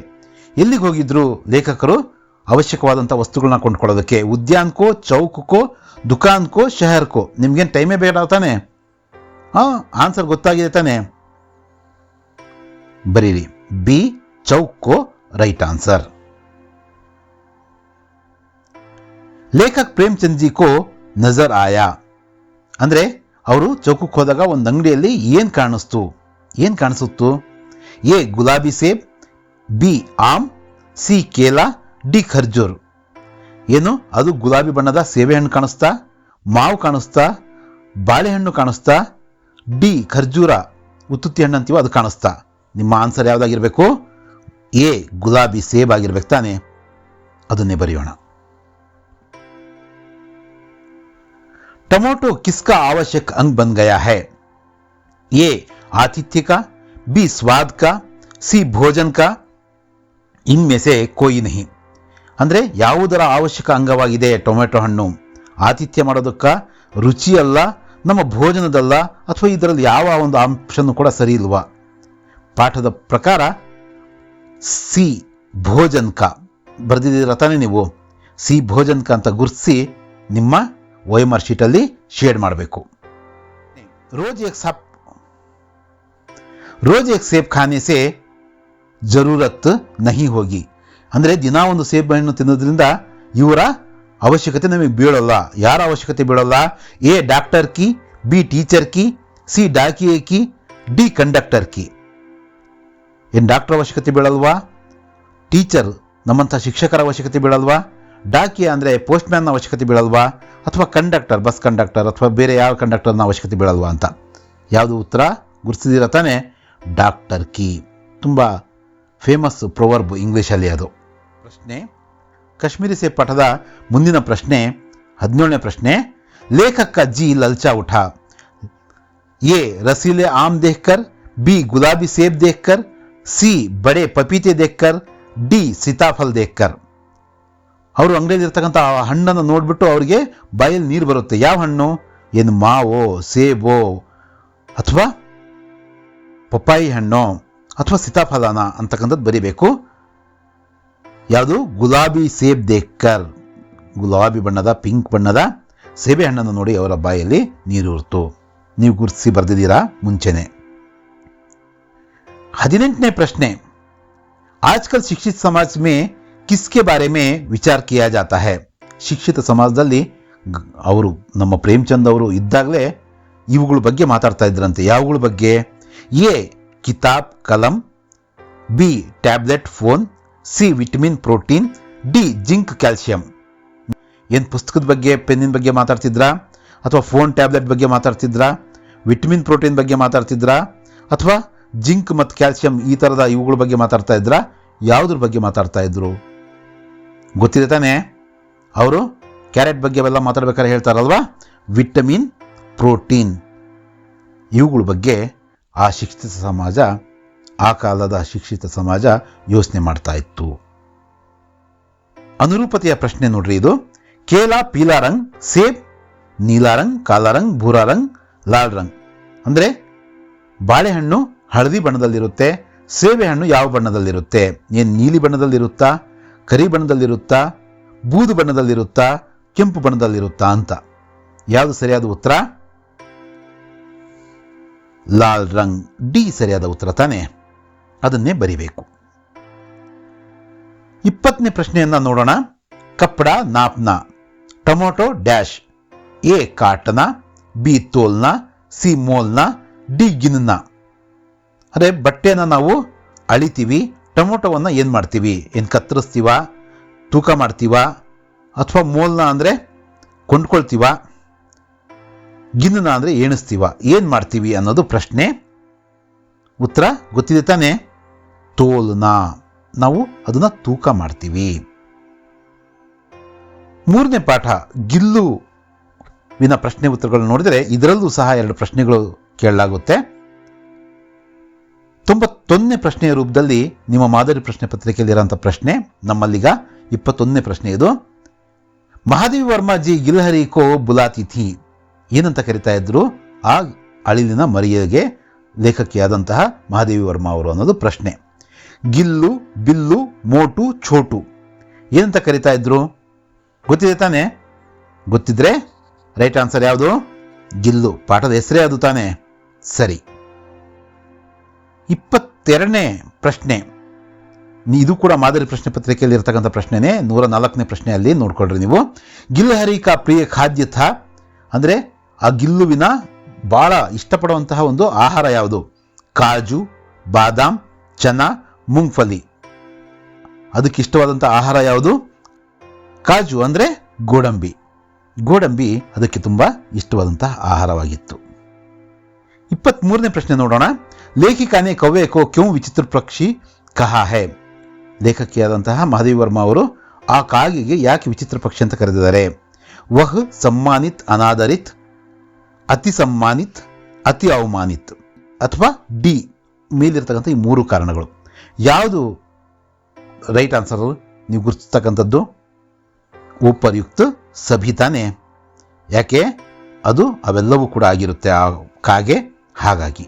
Speaker 1: ಎಲ್ಲಿಗೆ ಹೋಗಿದ್ರು ಲೇಖಕರು ಅವಶ್ಯಕವಾದಂಥ ವಸ್ತುಗಳನ್ನ ಕೊಂಡ್ಕೊಳ್ಳೋದಕ್ಕೆ? ಉದ್ಯಾನ್ಕೋ, ಚೌಕೋ, ದುಕಾನ್ಕೋ, ಶಹರ್ಕೋ. ನಿಮ್ಗೇನು ಟೈಮೇ ಬೇಡ ತಾನೆ? ಆನ್ಸರ್ ಗೊತ್ತಾಗಿದೆ ತಾನೆ? ಬರೀರಿ, ಬಿ ಚೌಕೋ ರೈಟ್ ಆನ್ಸರ್. ಲೇಖಕ್ ಪ್ರೇಮ್ಚಂದ್ ಜಿ ಕೋ ನಜರ್ ಆಯಾ ಅಂದ್ರೆ ಅವರು ಚೌಕಕ್ಕೆ ಹೋದಾಗ ಒಂದು ಅಂಗಡಿಯಲ್ಲಿ ಏನು ಕಾಣಿಸುತ್ತು? ಎ ಗುಲಾಬಿ ಸೇಬ್, ಬಿ ಆಮ್, ಸಿ ಕೇಲಾ, ಡಿ ಖರ್ಜೂರ್. ಏನು ಅದು? ಗುಲಾಬಿ ಬಣ್ಣದ ಸೇಬೆ ಹಣ್ಣು ಕಾಣಿಸ್ತಾ, ಮಾವು ಕಾಣಿಸ್ತಾ, ಬಾಳೆಹಣ್ಣು ಕಾಣಿಸ್ತಾ, ಡಿ ಖರ್ಜೂರ ಉತ್ತುತ್ತಿ ಹಣ್ಣು ಅಂತೀವೋ ಅದು ಕಾಣಿಸ್ತಾ? ನಿಮ್ಮ ಆನ್ಸರ್ ಯಾವುದಾಗಿರಬೇಕು? ಎ ಗುಲಾಬಿ ಸೇಬ್ ಆಗಿರ್ಬೇಕು ತಾನೆ. ಅದನ್ನೇ ಬರೆಯೋಣ. टमाटो किसका आवश्यक अंग बन गया है? ए आतिथ्य का, बी स्वाद का, सी भोजन का, इनमें से कोई नहीं. ಅಂದರೆ ಯಾವುದರ ಅವಶ್ಯಕ ಅಂಗವಾಗಿದೆ ಟೊಮೆಟೊ ಹಣ್ಣು? ಆತಿಥ್ಯ ಮಾಡೋದಕ್ಕ, ರುಚಿ ಅಲ್ಲ, ನಮ್ಮ ಭೋಜನದಲ್ಲ, ಅಥವಾ ಇದರಲ್ಲಿ ಯಾವ ಒಂದು ಅಂಶನೂ ಕೂಡ ಸರಿ ಇಲ್ವಾ? ಪಾಠದ ಪ್ರಕಾರ ಸಿ ಭೋಜನ್ ಕಾ ಬರೆದಿದ್ದೀರ ತಾನೇ ನೀವು. ಸಿ ಭೋಜನ್ ಕಾ ಅಂತ ಗುರುತಿಸಿ ನಿಮ್ಮ OMR ಶೀಟಲ್ಲಿ ಶೇಡ್ ಮಾಡಬೇಕು. ರೋಜ್ ಏಕ್ ಸೇಬ್ ಖಾನೆ ಸೆ ಜರೂರತ್ ನಹಿ ಹೋಗಿ. ಅಂದರೆ ದಿನ ಒಂದು ಸೇಬ್ ಹಣ್ಣು ತಿನ್ನೋದ್ರಿಂದ ಇವರ ಅವಶ್ಯಕತೆ ನಮಗೆ ಬೀಳಲ್ಲ. ಯಾರ ಅವಶ್ಯಕತೆ ಬೀಳಲ್ಲ? ಎ ಡಾಕ್ಟರ್ ಕಿ, ಬಿ ಟೀಚರ್ ಕಿ, ಸಿ ಡಾಕಿಯೇ ಕಿ, ಡಿ ಕಂಡಕ್ಟರ್ ಕಿ. ಏನು ಡಾಕ್ಟರ್ ಅವಶ್ಯಕತೆ ಬೀಳಲ್ವಾ? ಟೀಚರ್ ನಮ್ಮಂಥ ಶಿಕ್ಷಕರ ಅವಶ್ಯಕತೆ ಬೀಳಲ್ವಾ? ಡಾಕಿಯ ಅಂದರೆ ಪೋಸ್ಟ್ಮ್ಯಾನ್ನ ಅವಶ್ಯಕತೆ ಬೀಳಲ್ವಾ? ಅಥವಾ ಕಂಡಕ್ಟರ್, ಬಸ್ ಕಂಡಕ್ಟರ್ ಅಥವಾ ಬೇರೆ ಯಾವ ಕಂಡಕ್ಟರ್ನ ಅವಶ್ಯಕತೆ ಬೀಳಲ್ವಾ ಅಂತ. ಯಾವುದು ಉತ್ತರ ಗುರುತಿಸಿದಿರ ತಾನೆ? ಡಾಕ್ಟರ್ ಕಿ. ತುಂಬ ಫೇಮಸ್ ಪ್ರೊವರ್ಬ್ ಇಂಗ್ಲೀಷಲ್ಲಿ ಅದು. ಪ್ರಶ್ನೆ ಕಾಶ್ಮೀರಿ ಸೇಬ್ ಪಾಠದ ಮುಂದಿನ ಪ್ರಶ್ನೆ 17ನೇ ಪ್ರಶ್ನೆ. ಲೇಖಕ ಜಿ ಲಲ್ಚಾ ಉಠಾ. ಎ ರಸೀಲೆ ಆಮ್ ದೇಖ್ಕರ್, ಬಿ ಗುಲಾಬಿ ಸೇಬ್ ದೇಖ್ಕರ್, ಸಿ ಬಡೆ ಪಪೀತೆ ದೇಖ್ಕರ್, ಡಿ ಸೀತಾಫಲ್ ದೇಖ್ಕರ್. ಅವರು ಅಂಗಡಿಯಲ್ಲಿ ಇರ್ತಕ್ಕಂಥ ಹಣ್ಣನ್ನು ನೋಡಿಬಿಟ್ಟು ಅವರಿಗೆ ಬಾಯಲ್ಲಿ ನೀರು ಬರುತ್ತೆ. ಯಾವ ಹಣ್ಣು? ಏನು ಮಾವೋ, ಸೇಬೋ, ಅಥವಾ ಪಪ್ಪಾಯಿ ಹಣ್ಣು, ಅಥವಾ ಸೀತಾಫಲನ ಅಂತಕ್ಕಂಥದ್ದು ಬರಿಬೇಕು. ಯಾವುದು? ಗುಲಾಬಿ ಸೇಬ್ ದೇಖ್ಕರ್. ಗುಲಾಬಿ ಬಣ್ಣದ, ಪಿಂಕ್ ಬಣ್ಣದ ಸೇಬೆ ಹಣ್ಣನ್ನು ನೋಡಿ ಅವರ ಬಾಯಲ್ಲಿ ನೀರು ಇರ್ತು. ನೀವು ಗುರುತಿಸಿ ಬರೆದಿದ್ದೀರಾ ಮುಂಚೆನೆ. 18ನೇ ಪ್ರಶ್ನೆ. ಆಜ್ಕಲ್ ಶಿಕ್ಷಿತ ಸಮಾಜ ಮೇ ಕಿಸ್ಕೆ ಬಾರೆ ಮೇ ವಿಚಾರ ಕಿಯಾ ಜಾತಾ ಹೈ. ಶಿಕ್ಷಿತ ಸಮಾಜದಲ್ಲಿ ಅವರು ನಮ್ಮ ಪ್ರೇಮಚಂದ್ ಅವರು ಇದ್ದಾಗಲೇ ಇವುಗಳ ಬಗ್ಗೆ ಮಾತಾಡ್ತಾ ಇದ್ರಂತೆ. ಯಾವುಗಳ ಬಗ್ಗೆ? ಎ ಕಿತಾಬ್ ಕಲಂ, B tablet phone, C vitamin protein, D zinc calcium. ಏನು ಪುಸ್ತಕದ ಬಗ್ಗೆ, ಪೆನ್ನಿನ ಬಗ್ಗೆ ಮಾತಾಡ್ತಿದ್ರಾ? ಅಥವಾ ಫೋನ್ ಟ್ಯಾಬ್ಲೆಟ್ ಬಗ್ಗೆ ಮಾತಾಡ್ತಿದ್ರಾ? ವಿಟಮಿನ್ ಪ್ರೋಟೀನ್ ಬಗ್ಗೆ ಮಾತಾಡ್ತಿದ್ರಾ? ಅಥವಾ ಜಿಂಕ್ ಮತ್ತು ಕ್ಯಾಲ್ಸಿಯಂ ಈ ಥರದ ಇವುಗಳ ಬಗ್ಗೆ ಮಾತಾಡ್ತಾ ಇದ್ರಾ? ಯಾವುದ್ರ ಬಗ್ಗೆ ಮಾತಾಡ್ತಾ ಇದ್ರು? ಗೊತ್ತಿದೆ ತಾನೇ? ಅವರು ಕ್ಯಾರೆಟ್ ಬಗ್ಗೆ ಅವೆಲ್ಲ ಮಾತಾಡ್ಬೇಕಾದ್ರೆ ಹೇಳ್ತಾರಲ್ವಾ, ವಿಟಮಿನ್ ಪ್ರೋಟೀನ್ ಇವುಗಳ ಬಗ್ಗೆ ಆ ಶಿಕ್ಷಿತ ಸಮಾಜ, ಆ ಕಾಲದ ಶಿಕ್ಷಿತ ಸಮಾಜ ಯೋಚನೆ ಮಾಡ್ತಾ ಇತ್ತು. ಅನುರೂಪತೆಯ ಪ್ರಶ್ನೆ ನೋಡ್ರಿ ಇದು. ಕೇಲಾ ಪೀಲಾ ರಂಗ್, ಸೇಬ್ ನೀಲಾ ರಂಗ್, ಕಾಲಾ ರಂಗ್, ಭೂರಾ ರಂಗ್, ಲಾಲ್ ರಂಗ್. ಅಂದರೆ ಬಾಳೆಹಣ್ಣು ಹಳದಿ ಬಣ್ಣದಲ್ಲಿರುತ್ತೆ, ಸೇಬೆ ಹಣ್ಣು ಯಾವ ಬಣ್ಣದಲ್ಲಿರುತ್ತೆ? ಏನು ನೀಲಿ ಬಣ್ಣದಲ್ಲಿರುತ್ತಾ, ಕರಿ ಬಣ್ಣದಲ್ಲಿರುತ್ತಾ, ಬೂದು ಬಣ್ಣದಲ್ಲಿರುತ್ತಾ, ಕೆಂಪು ಬಣ್ಣದಲ್ಲಿರುತ್ತಾ ಅಂತ. ಯಾವುದು ಸರಿಯಾದ ಉತ್ತರ? ಲಾಲ್ ರಂಗ್, ಡಿ ಸರಿಯಾದ ಉತ್ತರ ತಾನೆ. ಅದನ್ನೇ ಬರಿಬೇಕು. 20ನೇ ಪ್ರಶ್ನೆಯನ್ನ ನೋಡೋಣ. ಕಪ್ಪಡ ನಾಪ್ನ, ಟೊಮೊಟೊ ಡ್ಯಾಶ್. ಎ ಕಾಟನ, ಬಿ ತೋಲ್ನ, ಸಿ ಮೋಲ್ನ, ಡಿ ಗಿನ್ನ. ಅಂದರೆ ಬಟ್ಟೆನ ನಾವು ಅಳಿತೀವಿ, ಟೊಮೊಟೊವನ್ನು ಏನು ಮಾಡ್ತೀವಿ? ಏನು ಕತ್ತರಿಸ್ತೀವ, ತೂಕ ಮಾಡ್ತೀವ, ಅಥವಾ ಮೋಲ್ನ ಅಂದರೆ ಕೊಂಡ್ಕೊಳ್ತೀವ, ಗಿನ್ನ ಅಂದರೆ ಎಣಿಸ್ತೀವ, ಏನು ಮಾಡ್ತೀವಿ ಅನ್ನೋದು ಪ್ರಶ್ನೆ. ಉತ್ತರ ಗೊತ್ತಿದೆ ತಾನೆ? ತೋಲ್ನ. ನಾವು ಅದನ್ನು ತೂಕ ಮಾಡ್ತೀವಿ. 3ನೇ ಪಾಠ ಗಿಲ್ಲುವಿನ ಪ್ರಶ್ನೆ ಉತ್ತರಗಳನ್ನು ನೋಡಿದರೆ ಇದರಲ್ಲೂ ಸಹ 2 ಪ್ರಶ್ನೆಗಳು ಕೇಳಲಾಗುತ್ತೆ. 91ನೇ ಪ್ರಶ್ನೆಯ ರೂಪದಲ್ಲಿ ನಿಮ್ಮ ಮಾದರಿ ಪ್ರಶ್ನೆ ಪತ್ರಿಕೆಯಲ್ಲಿರೋಂಥ ಪ್ರಶ್ನೆ. ನಮ್ಮಲ್ಲೀಗ 21ನೇ ಪ್ರಶ್ನೆ ಇದು. ಮಹಾದೇವಿ ವರ್ಮಾಜಿ ಗಿಲ್ಹರಿ ಕೋ ಬುಲಾತಿಥಿ. ಏನಂತ ಕರಿತಾ ಇದ್ರು ಆ ಅಳಿಲಿನ ಮರಿಯಗೆ ಲೇಖಕಿಯಾದಂತಹ ಮಹಾದೇವಿ ವರ್ಮಾ ಅವರು ಅನ್ನೋದು ಪ್ರಶ್ನೆ. ಗಿಲ್ಲು, ಬಿಲ್ಲು, ಮೋಟು, ಛೋಟು ಏನಂತ ಕರಿತಾ ಇದ್ರು? ಗೊತ್ತಿದೆ ತಾನೆ? ಗೊತ್ತಿದ್ರೆ ರೈಟ್ ಆನ್ಸರ್ ಯಾವುದು? ಗಿಲ್ಲು. ಪಾಠದ ಹೆಸರೇ ಅದು ತಾನೆ. ಸರಿ. 22ನೇ ಪ್ರಶ್ನೆ. ಇದು ಕೂಡ ಮಾದರಿ ಪ್ರಶ್ನೆ ಪತ್ರಿಕೆಯಲ್ಲಿ ಇರತಕ್ಕಂಥ ಪ್ರಶ್ನೆನೇ. 104ನೇ ಪ್ರಶ್ನೆಯಲ್ಲಿ ನೋಡ್ಕೊಳ್ರಿ ನೀವು. ಗಿಲ್ಹರಿ ಕಾ ಪ್ರಿಯ ಖಾದ್ಯ ಥಾ. ಅಂದರೆ ಆ ಗಿಲ್ಲುವಿನ ಭಾಳ ಇಷ್ಟಪಡುವಂತಹ ಒಂದು ಆಹಾರ ಯಾವುದು? ಕಾಜು, ಬಾದಾಮ್, ಚನಾ, ಮುಂಗ್ಫಲಿ. ಅದಕ್ಕೆ ಇಷ್ಟವಾದಂಥ ಆಹಾರ ಯಾವುದು? ಕಾಜು ಅಂದರೆ ಗೋಡಂಬಿ. ಗೋಡಂಬಿ ಅದಕ್ಕೆ ತುಂಬ ಇಷ್ಟವಾದಂತಹ ಆಹಾರವಾಗಿತ್ತು. 23ನೇ ಪ್ರಶ್ನೆ ನೋಡೋಣ. ಲೇಖಿಕಾನೆ ಕವ್ವೆ ಕೋ ಕ್ಯೂ ವಿಚಿತ್ರ ಪಕ್ಷಿ ಕಹಾ ಹೈ. ಲೇಖಕಿಯಾದಂತಹ ಮಹಾದೇವಿ ವರ್ಮಾ ಅವರು ಆ ಕಾಗೆಗೆ ಯಾಕೆ ವಿಚಿತ್ರ ಪಕ್ಷಿ ಅಂತ ಕರೆದಿದ್ದಾರೆ? ವಹ್ ಸಮ್ಮಾನಿತ್, ಅನಾದರಿತ್, ಅತಿ ಸಮ್ಮಾನಿತ್, ಅತಿ ಅವಮಾನಿತ್, ಅಥವಾ ಡಿ ಮೇಲಿರ್ತಕ್ಕಂಥ ಈ 3 ಕಾರಣಗಳು. ಯಾವುದು ರೈಟ್ ಆನ್ಸರ್ ನೀವು ಗುರುತಿಸ್ತಕ್ಕಂಥದ್ದು? ಉಪಯುಕ್ತ ಸಭಿ ತಾನೆ. ಯಾಕೆ? ಅದು ಅವೆಲ್ಲವೂ ಕೂಡ ಆಗಿರುತ್ತೆ ಆ ಕಾಗೆ. ಹಾಗಾಗಿ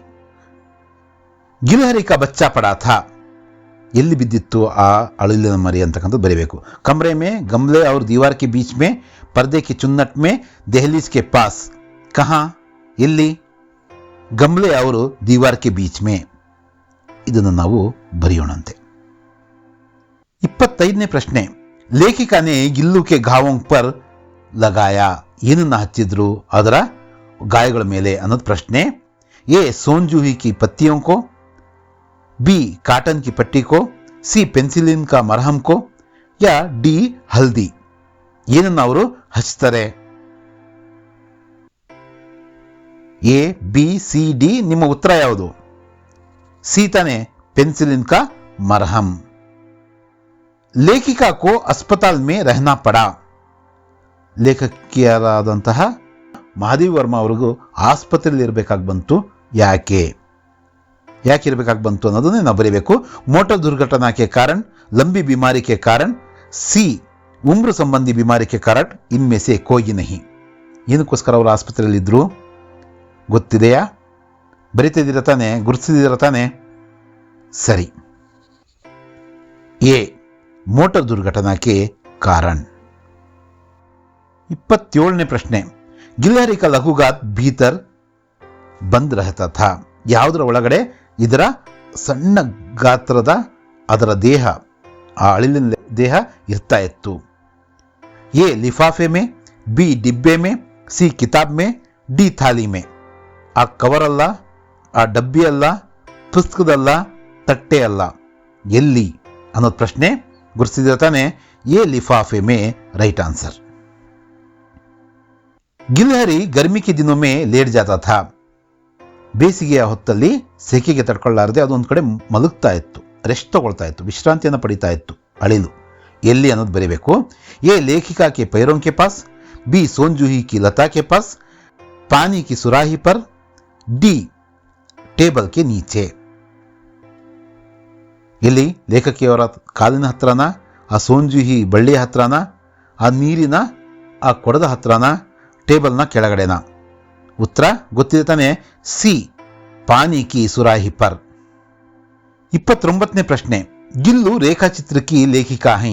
Speaker 1: ಗಿಲಹರಿ ಕಾ ಬಚ್ಚಾ ಪಡಾ ಥಾ. ಎಲ್ಲಿ ಬಿದ್ದಿತ್ತು ಆ ಅಳಿಲಿನ ಮರಿ ಅಂತಕ್ಕಂಥದ್ದು ಬರೀಬೇಕು. ಕಮ್ರೆ ಮೇ, ಗಮ್ಲೆ और दीवार के बीच में, पर्दे के चुन्नट में, दहलीज के पास. कहाँ? ಎಲ್ಲಿ? ಗಮ್ಲೆ ಅವರು ದೀವಾರ್ ಕೆ ಬೀಚ್ ಮೇ. ಇದನ್ನು ನಾವು ಬರೆಯೋಣಂತೆ. 25ನೇ ಪ್ರಶ್ನೆ. ಲೇಖಿಕಾನೆ ಗಿಲ್ಲು ಕೆ ಘಾವೋಂ ಪರ್ ಲಗಾಯ. ಏನನ್ನ ಹಚ್ಚಿದ್ರು ಅದರ ಗಾಯಗಳ ಮೇಲೆ ಅನ್ನೋದು ಪ್ರಶ್ನೆ. ಎ ಸೋಂಜೂಹಿ ಕಿ ಪತ್ತಿಯೋಂ ಕೋ, बी काटन की पट्टी को, सी पेंसिलिन का मरहम को, या डी हल्दी. ಏನನ್ನ ಅವರು ಹಚ್ತಾರೆ? A, B, C, D. ನಿಮ್ಮ ಉತ್ತರ ಯಾವುದು? ಸಿ ತಾನೆ, पेंसिलिन का मरहम. ಲೇಖಿಕಾ ಕೋ ಅಸ್ಪತಾಲ್ ಮೇ ರಹನಾ ಪಡಾ. ಲೇಖಕಿಯರಾದಂತಹ ಮಹಾದೇವಿ ವರ್ಮಾ ಅವರಿಗೂ ಆಸ್ಪತ್ರೆಯಲ್ಲಿ ಇರಬೇಕಾಗಿ ಬಂತು. ಯಾಕೆ ಇರಬೇಕಾಗಿ ಬಂತು ಅನ್ನೋದನ್ನೇ ನಾವು ಬರೀಬೇಕು. ಮೋಟಾರ್ ದುರ್ಘಟನಾ ಕೆ ಕಾರಣ, ಲಂಬಿ ಬಿಮಾರಿ ಕೆ ಕಾರಣ, ಸಿ ಉಮ್ರ ಸಂಬಂಧಿ ಬಿಮಾರಿ ಕೆ ಕಾರಣ, ಇನ್ಮೇ ಸೆ ಕೋಯಿ ನಹಿ. ಏನಕ್ಕೋಸ್ಕರ ಅವರು ಆಸ್ಪತ್ರೆಯಲ್ಲಿ ಇದ್ರು ಗೊತ್ತಿದೆಯಾ? ಬರಿತಿದ್ದೀರ ತಾನೆ? ಗುರುತಿಸಿದಿರ ತಾನೆ? ಸರಿ. ಎ ಮೋಟಾರ್ ದುರ್ಘಟನಾ ಕೆ ಕಾರಣ. 27ನೇ ಪ್ರಶ್ನೆ. ಗಿಲಹರಿ ಕಾ ಲಘುಗಾತ್ ಭೀತರ್ ಬಂದ್ ರಹತಾ ಥಾ. ಯಾವುದರ ಒಳಗಡೆ ಇದರ ಸಣ್ಣ ಗಾತ್ರದ ಅದರ ದೇಹ, ಆ ಅಳಿಲಿನ ದೇಹ ಇರ್ತಾ ಇತ್ತು? ಎ ಲಿಫಾಫೆ ಮೇ, ಬಿ ಡಿಬ್ಬೆ ಮೇ, ಸಿ ಕಿತಾಬ್ ಮೇ, ಡಿ ಥಾಲಿ ಮೇ. ಆ ಕವರ್ ಅಲ್ಲ, ಆ ಡಬ್ಬಿ ಅಲ್ಲ, ಪುಸ್ತಕದಲ್ಲ, ತಟ್ಟೆ ಅಲ್ಲ, ಎಲ್ಲಿ ಅನ್ನೋದು ಪ್ರಶ್ನೆ. ಗುರುತಿಸಿದ ತಾನೆ? ಎ ಲಿಫಾಫೆ ಮೇ ರೈಟ್ ಆನ್ಸರ್. ಗಿಲಹರಿ ಗರ್ಮಿ ಕೆ ದಿನೋ ಮೇ ಲೇಟ್ ಜಾತಾ ಥಾ. ಬೇಸಿಗೆಯ ಹೊತ್ತಲ್ಲಿ ಸೆಕೆಗೆ ತಡ್ಕೊಳ್ಳಾರದೆ ಅದೊಂದು ಕಡೆ ಮಲಗ್ತಾ ಇತ್ತು, ರೆಸ್ಟ್ ತಗೊಳ್ತಾ ಇತ್ತು, ವಿಶ್ರಾಂತಿಯನ್ನು ಪಡಿತಾ ಇತ್ತು. ಅಳಿಲು ಎಲ್ಲಿ ಅನ್ನೋದು ಬರೀಬೇಕು. ಎ ಲೇಖಿಕಾ ಕೆ ಪೈರೋಂ ಕೆ ಪಾಸ್, ಬಿ ಸೋಂಜೂಹಿ ಕಿ ಲತಾ ಕೆ ಪಾಸ್, ಪಾನಿ ಕಿ ಸುರಾಹಿ ಪರ್, ಡಿ ಟೇಬಲ್ ಕೆ ನೀಚೆ. ಎಲ್ಲಿ? ಲೇಖಕಿಯವರ ಕಾಲಿನ ಹತ್ರನ, ಆ ಸೋಂಜೂಹಿ ಬಳ್ಳಿಯ ಹತ್ರನ, ಆ ನೀರಿನ ಆ ಕೊಡದ ಹತ್ರನ, ಟೇಬಲ್ನ ಕೆಳಗಡೆನ? ಉತ್ತರ ಗೊತ್ತಿದೆ ತಾನೆ? ಸಿ ಪಾನಿ ಕಿ ಸುರಾಹಿ ಪರ್. 29ನೇ ಪ್ರಶ್ನೆ. ಗಿಲ್ಲು ರೇಖಾಚಿತ್ರಕ್ಕೆ ಲೇಖಿಕಾ ಹೈ.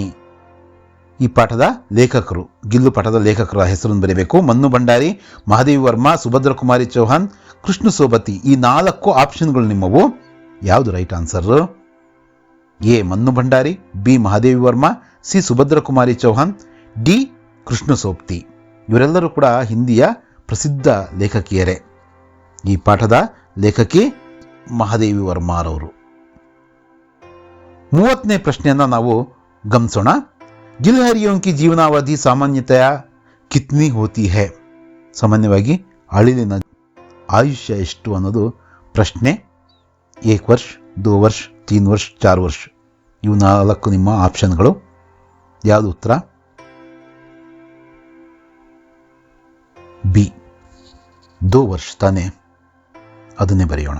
Speaker 1: ಈ ಪಾಠದ ಲೇಖಕರು, ಗಿಲ್ಲು ಪಾಠದ ಲೇಖಕರ ಹೆಸರನ್ನು ಬರೀಬೇಕು. ಮನ್ನು ಭಂಡಾರಿ, ಮಹಾದೇವಿ ವರ್ಮಾ, ಸುಭದ್ರ ಕುಮಾರಿ ಚೌಹಾನ್, ಕೃಷ್ಣ ಸೋಬತಿ. ಈ 4 ಆಪ್ಷನ್ಗಳು ನಿಮ್ಮವು. ಯಾವುದು right answer? A Mannu Bhandari, B Mahadevi Verma, C Subhadra Kumari Chauhan, D Krishna Sobti. ಇವರೆಲ್ಲರೂ ಕೂಡ ಹಿಂದಿಯ ಪ್ರಸಿದ್ಧ ಲೇಖಕಿಯರೇ. ಈ ಪಾಠದ ಲೇಖಕಿ ಮಹಾದೇವಿ ವರ್ಮಾರವರು. 30ನೇ ಪ್ರಶ್ನೆಯನ್ನು ನಾವು ಗಮನಿಸೋಣ. ಗಿಲಹರಿಯೋಂ ಕಿ ಜೀವನಾವಧಿ ಸಾಮಾನ್ಯತೆಯ ಕಿತ್ನಿ ಹೋತಿ ಹೈ. ಸಾಮಾನ್ಯವಾಗಿ ಅಳಿಲಿನ ಆಯುಷ್ಯ ಎಷ್ಟು ಅನ್ನೋದು ಪ್ರಶ್ನೆ. 1 ವರ್ಷ, 2 ವರ್ಷ, 3 ವರ್ಷ, 4 ವರ್ಷ. ಇವು 4 ನಿಮ್ಮ ಆಪ್ಷನ್ಗಳು. ಯಾವುದು ಉತ್ತರ? ಬಿ 2 ವರ್ಷ ತಾನೆ. ಅದನ್ನೇ ಬರೆಯೋಣ.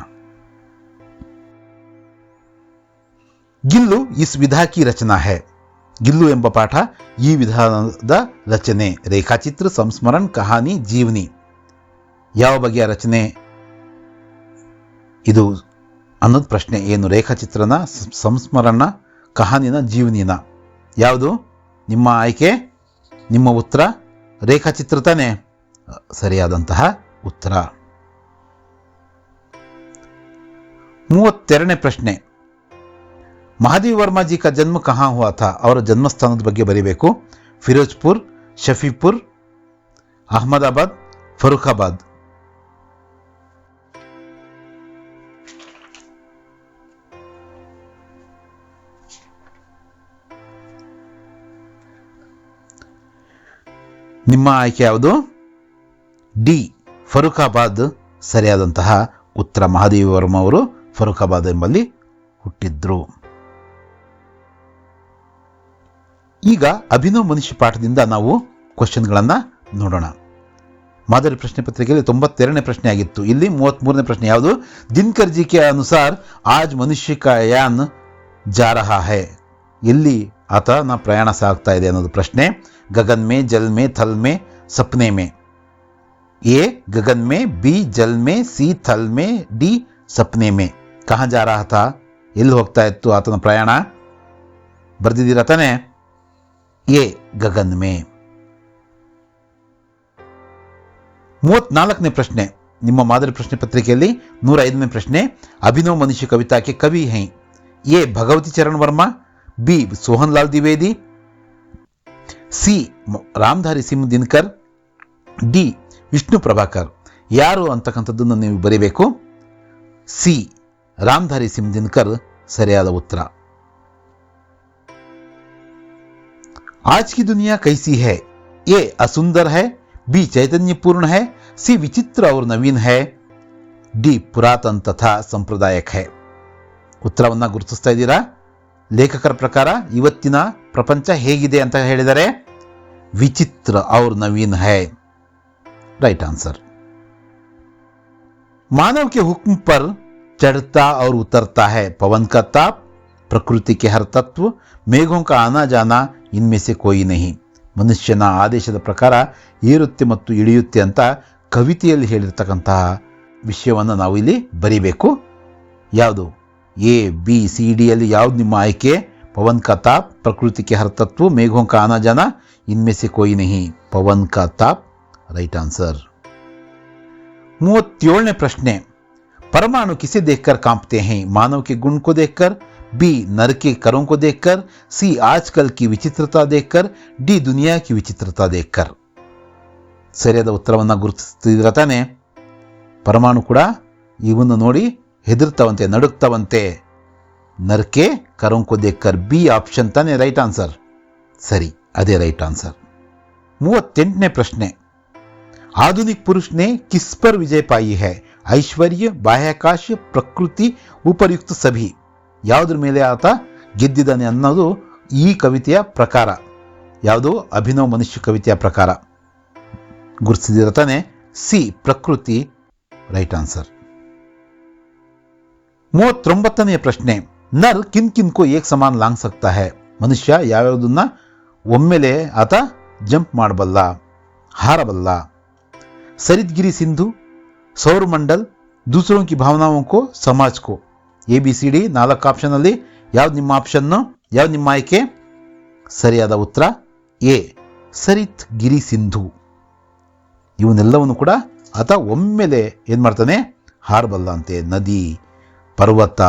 Speaker 1: ಗಿಲ್ಲು ಇಸ್ ವಿಧಾ ಕಿ ರಚನಾ ಹೈ. ಗಿಲ್ಲು ಎಂಬ ಪಾಠ ಈ ವಿಧಾನದ ರಚನೆ. ರೇಖಾಚಿತ್ರ, ಸಂಸ್ಮರಣ, ಕಹಾನಿ, ಜೀವನಿ. ಯಾವ ಬಗೆಯ ರಚನೆ ಇದು ಅನ್ನೋದು ಪ್ರಶ್ನೆ. ಏನು? ರೇಖಾಚಿತ್ರನ, ಸಂಸ್ಮರಣ, ಕಹಾನಿನ, ಜೀವನಿನ? ಯಾವುದು ನಿಮ್ಮ ಆಯ್ಕೆ? ನಿಮ್ಮ ಉತ್ತರ ರೇಖಾಚಿತ್ರ ತಾನೆ ಸರಿಯಾದಂತಹ ಉತ್ತರ. 32ನೇ ಪ್ರಶ್ನೆ. ಮಹಾದೇವಿ ವರ್ಮಾ ಜಿ ಕಾ ಜನ್ಮ ಕಹಾ ಹುವಾ ಥಾ. ಅವರ ಜನ್ಮಸ್ಥಾನದ ಬಗ್ಗೆ ಬರೀಬೇಕು. ಫಿರೋಜ್ಪುರ್, ಶಫೀಪುರ್, ಅಹಮದಾಬಾದ್, ಫರೂಖಾಬಾದ್. ನಿಮ್ಮ ಆಯ್ಕೆ ಯಾವುದು? ಡಿ ಫರೂಖಾಬಾದ್ ಸರಿಯಾದಂತಹ ಉತ್ತರ ಮಹಾದೇವಿ ವರ್ಮ ಅವರು ಫರೂಖಾಬಾದ್ ಎಂಬಲ್ಲಿ ಹುಟ್ಟಿದ್ರು. ಈಗ ಅಭಿನವ್ ಮನುಷ್ಯ ಪಾಠದಿಂದ ನಾವು ಕ್ವಶನ್ಗಳನ್ನು ನೋಡೋಣ. ಮಾದರಿ ಪ್ರಶ್ನೆ ಪತ್ರಿಕೆಯಲ್ಲಿ 92ನೇ ಪ್ರಶ್ನೆ ಆಗಿತ್ತು. ಇಲ್ಲಿ 33ನೇ ಪ್ರಶ್ನೆ ಯಾವುದು? ದಿನಕರ್ ಜಿ ಕೆ ಅನುಸಾರ ಆಜ್ ಮನುಷ್ಯ ಕಾ ಯಾನ್ ಜಾ ರಹಾ ಹೈ. ಎಲ್ಲಿ ಆತನ ಪ್ರಯಾಣ ಸಾಗ್ತಾ ಇದೆ ಅನ್ನೋದು ಪ್ರಶ್ನೆ. ಗಗನ್ ಮೇ, ಜಲ್ ಮೇ, ಥಲ್ ಮೇ, ಸಪ್ನೆ ಮೇ. ಎ ಗಗನ್ ಮೇ, ಬಿ ಜಲ್ ಮೇ, ಸಿ ಥಲ್ ಮೇ, ಡಿ ಸಪ್ನೆ ಮೇ. ಕಹಾ ಜಾ ರಹಾ ಥಾ? ಎಲ್ಲಿ ಹೋಗ್ತಾ ಇತ್ತು ಆತನ ಪ್ರಯಾಣ? ಬರ್ದಿದ್ದೀರ ತಾನೆ? ಎ ಗಗನ್ ಮೇ. 34ನೇ ಪ್ರಶ್ನೆ ನಿಮ್ಮ ಮಾದರಿ ಪ್ರಶ್ನೆ ಪತ್ರಿಕೆಯಲ್ಲಿ 105ನೇ ಪ್ರಶ್ನೆ. ಅಭಿನವ್ ಮನುಷ್ಯ ಕವಿತಾ ಕೆ ಕವಿ ಹೈ. A Bhagwati Charan Verma, B Sohan Lal Dwivedi, C Ramdhari Singh Dinkar, D Vishnu Prabhakar. ಯಾರು ಅಂತಕ್ಕಂಥದ್ದನ್ನು ನೀವು ಬರೀಬೇಕು. ಸಿ ರಾಮಧಾರಿ ಸಿಂಗ್ ದಿನಕರ್ ಸರಿಯಾದ ಉತ್ತರ. आज की दुनिया कैसी है? ए असुंदर है, बी चैतन्यपूर्ण है, सी विचित्र और नवीन है, ಡಿ ಪುರಾತನ್ ತಥಾ ಸಂಪ್ರದಾಯಕ್ ಹೈ. ಉತ್ತರವನ್ನು ಗುರುತಿಸ್ತಾ ಇದ್ದೀರಾ? ಲೇಖಕರ ಪ್ರಕಾರ ಇವತ್ತಿನ ಪ್ರಪಂಚ ಹೇಗಿದೆ ಅಂತ ಹೇಳಿದರೆ ವಿಚಿತ್ರ ಔರ್ ನವೀನ್ ಹೈ. Right answer. मानव के हुक्म पर चढ़ता और उतरता है पवन का ताप, प्रकृति के हर तत्व, मेघों का आना जाना, इनमें से कोई नहीं. ಮನುಷ್ಯನ ಆದೇಶದ ಪ್ರಕಾರ ಏರುತ್ತೆ ಮತ್ತು ಇಳಿಯುತ್ತೆ ಅಂತ ಕವಿತೆಯಲ್ಲಿ ಹೇಳಿರ್ತಕ್ಕಂತಹ ವಿಷಯವನ್ನು ನಾವು ಇಲ್ಲಿ ಬರಿಬೇಕು. ಯಾವುದು? ಎ ಬಿ ಸಿ ಡಿಯಲ್ಲಿ ಯಾವ್ದು ನಿಮ್ಮ ಆಯ್ಕೆ? ಪವನ್ ಕಾ ತಾಪ್, ಪ್ರಕೃತಿ ಕೆ ಹರ್ ತತ್ವ, ಮೇಘೋಂ ಕಾ ಆನಾ ಜಾನಾ, ಇನ್ಮೆ ಸೆ ಕೋಯಿ ನಹಿ. ಪವನ್ ಕಾ ತಾಪ್ ರೈಟ್ ಆನ್ಸರ್. 37ನೇ ಪ್ರಶ್ನೆ. परमाणु किसे देखकर कांपते हैं? मानव के गुण को देखकर, बी नर के करों को देखकर, सी आजकल की विचित्रता देखकर, डी दुनिया की विचित्रता देखकर. ಸರಿಯಾದ ಉತ್ತರವನ್ನು ಗುರುತಿಸ್ತಿದ್ರ ತಾನೆ? ಪರಮಾಣು ಕೂಡ ಇವನ್ನು ನೋಡಿ ಹೆದರ್ತಾವಂತೆ, ನಡುಕ್ತಾವಂತೆ. ನರ್ಕೆ ಕರೋಂಕೋ ದೇಕ್ಕರ್, ಬಿ ಆಪ್ಷನ್ ತಾನೆ ರೈಟ್ ಆನ್ಸರ್. ಸರಿ, ಅದೇ ರೈಟ್ ಆನ್ಸರ್. 38ನೇ ಪ್ರಶ್ನೆ. आधुनिक पुरुष ने किस पर विजय पाई है? ऐश्वर्य, बाह्याकाश, प्रकृति, उपयुक्त सभी. ಯಾವುದ್ರ ಮೇಲೆ ಆತ ಗೆದ್ದಿದ್ದಾನೆ ಅನ್ನೋದು ಈ ಕವಿತೆಯ ಪ್ರಕಾರ. ಯಾವುದು? ಅಭಿನವ್ ಮನುಷ್ಯ ಕವಿತೆಯ ಪ್ರಕಾರ. ಗುರುತಿಸಿದಿರ ತಾನೆ? ಸಿ ಪ್ರಕೃತಿ ರೈಟ್ ಆನ್ಸರ್. 39ನೇ ಪ್ರಶ್ನೆ. ನರ್ ಕಿನ್ ಕಿನ್ ಕೋ ಏಕ್ ಸಮಾನ್ ಲಾಂಗ್ ಸಕ್ತಾ ಹೈ. ಮನುಷ್ಯ ಯಾವ್ಯಾವುದನ್ನ ಒಮ್ಮೆಲೆ ಆತ ಜಂಪ್ ಮಾಡಬಲ್ಲ, ಹಾರಬಲ್ಲ. सरितगिरी सिंधु, सौरमंडल, दूसरों की भावनाओं को, समाज को. A B C D 4 option ಅಲ್ಲಿ ಯಾವ್ದು ನಿಮ್ಮ ಆಪ್ಷನ್ನು? ಯಾವ್ದು ನಿಮ್ಮ ಆಯ್ಕೆ? ಸರಿಯಾದ ಉತ್ತರ ಎ ಸರಿತ್ ಗಿರಿ ಸಿಂಧು. ಇವನ್ನೆಲ್ಲವನ್ನು ಕೂಡ ಆತ ಒಮ್ಮೆಲೆ ಏನು ಮಾಡ್ತಾನೆ? ಹಾರಬಲ್ಲ ಅಂತೆ. ನದಿ, ಪರ್ವತ,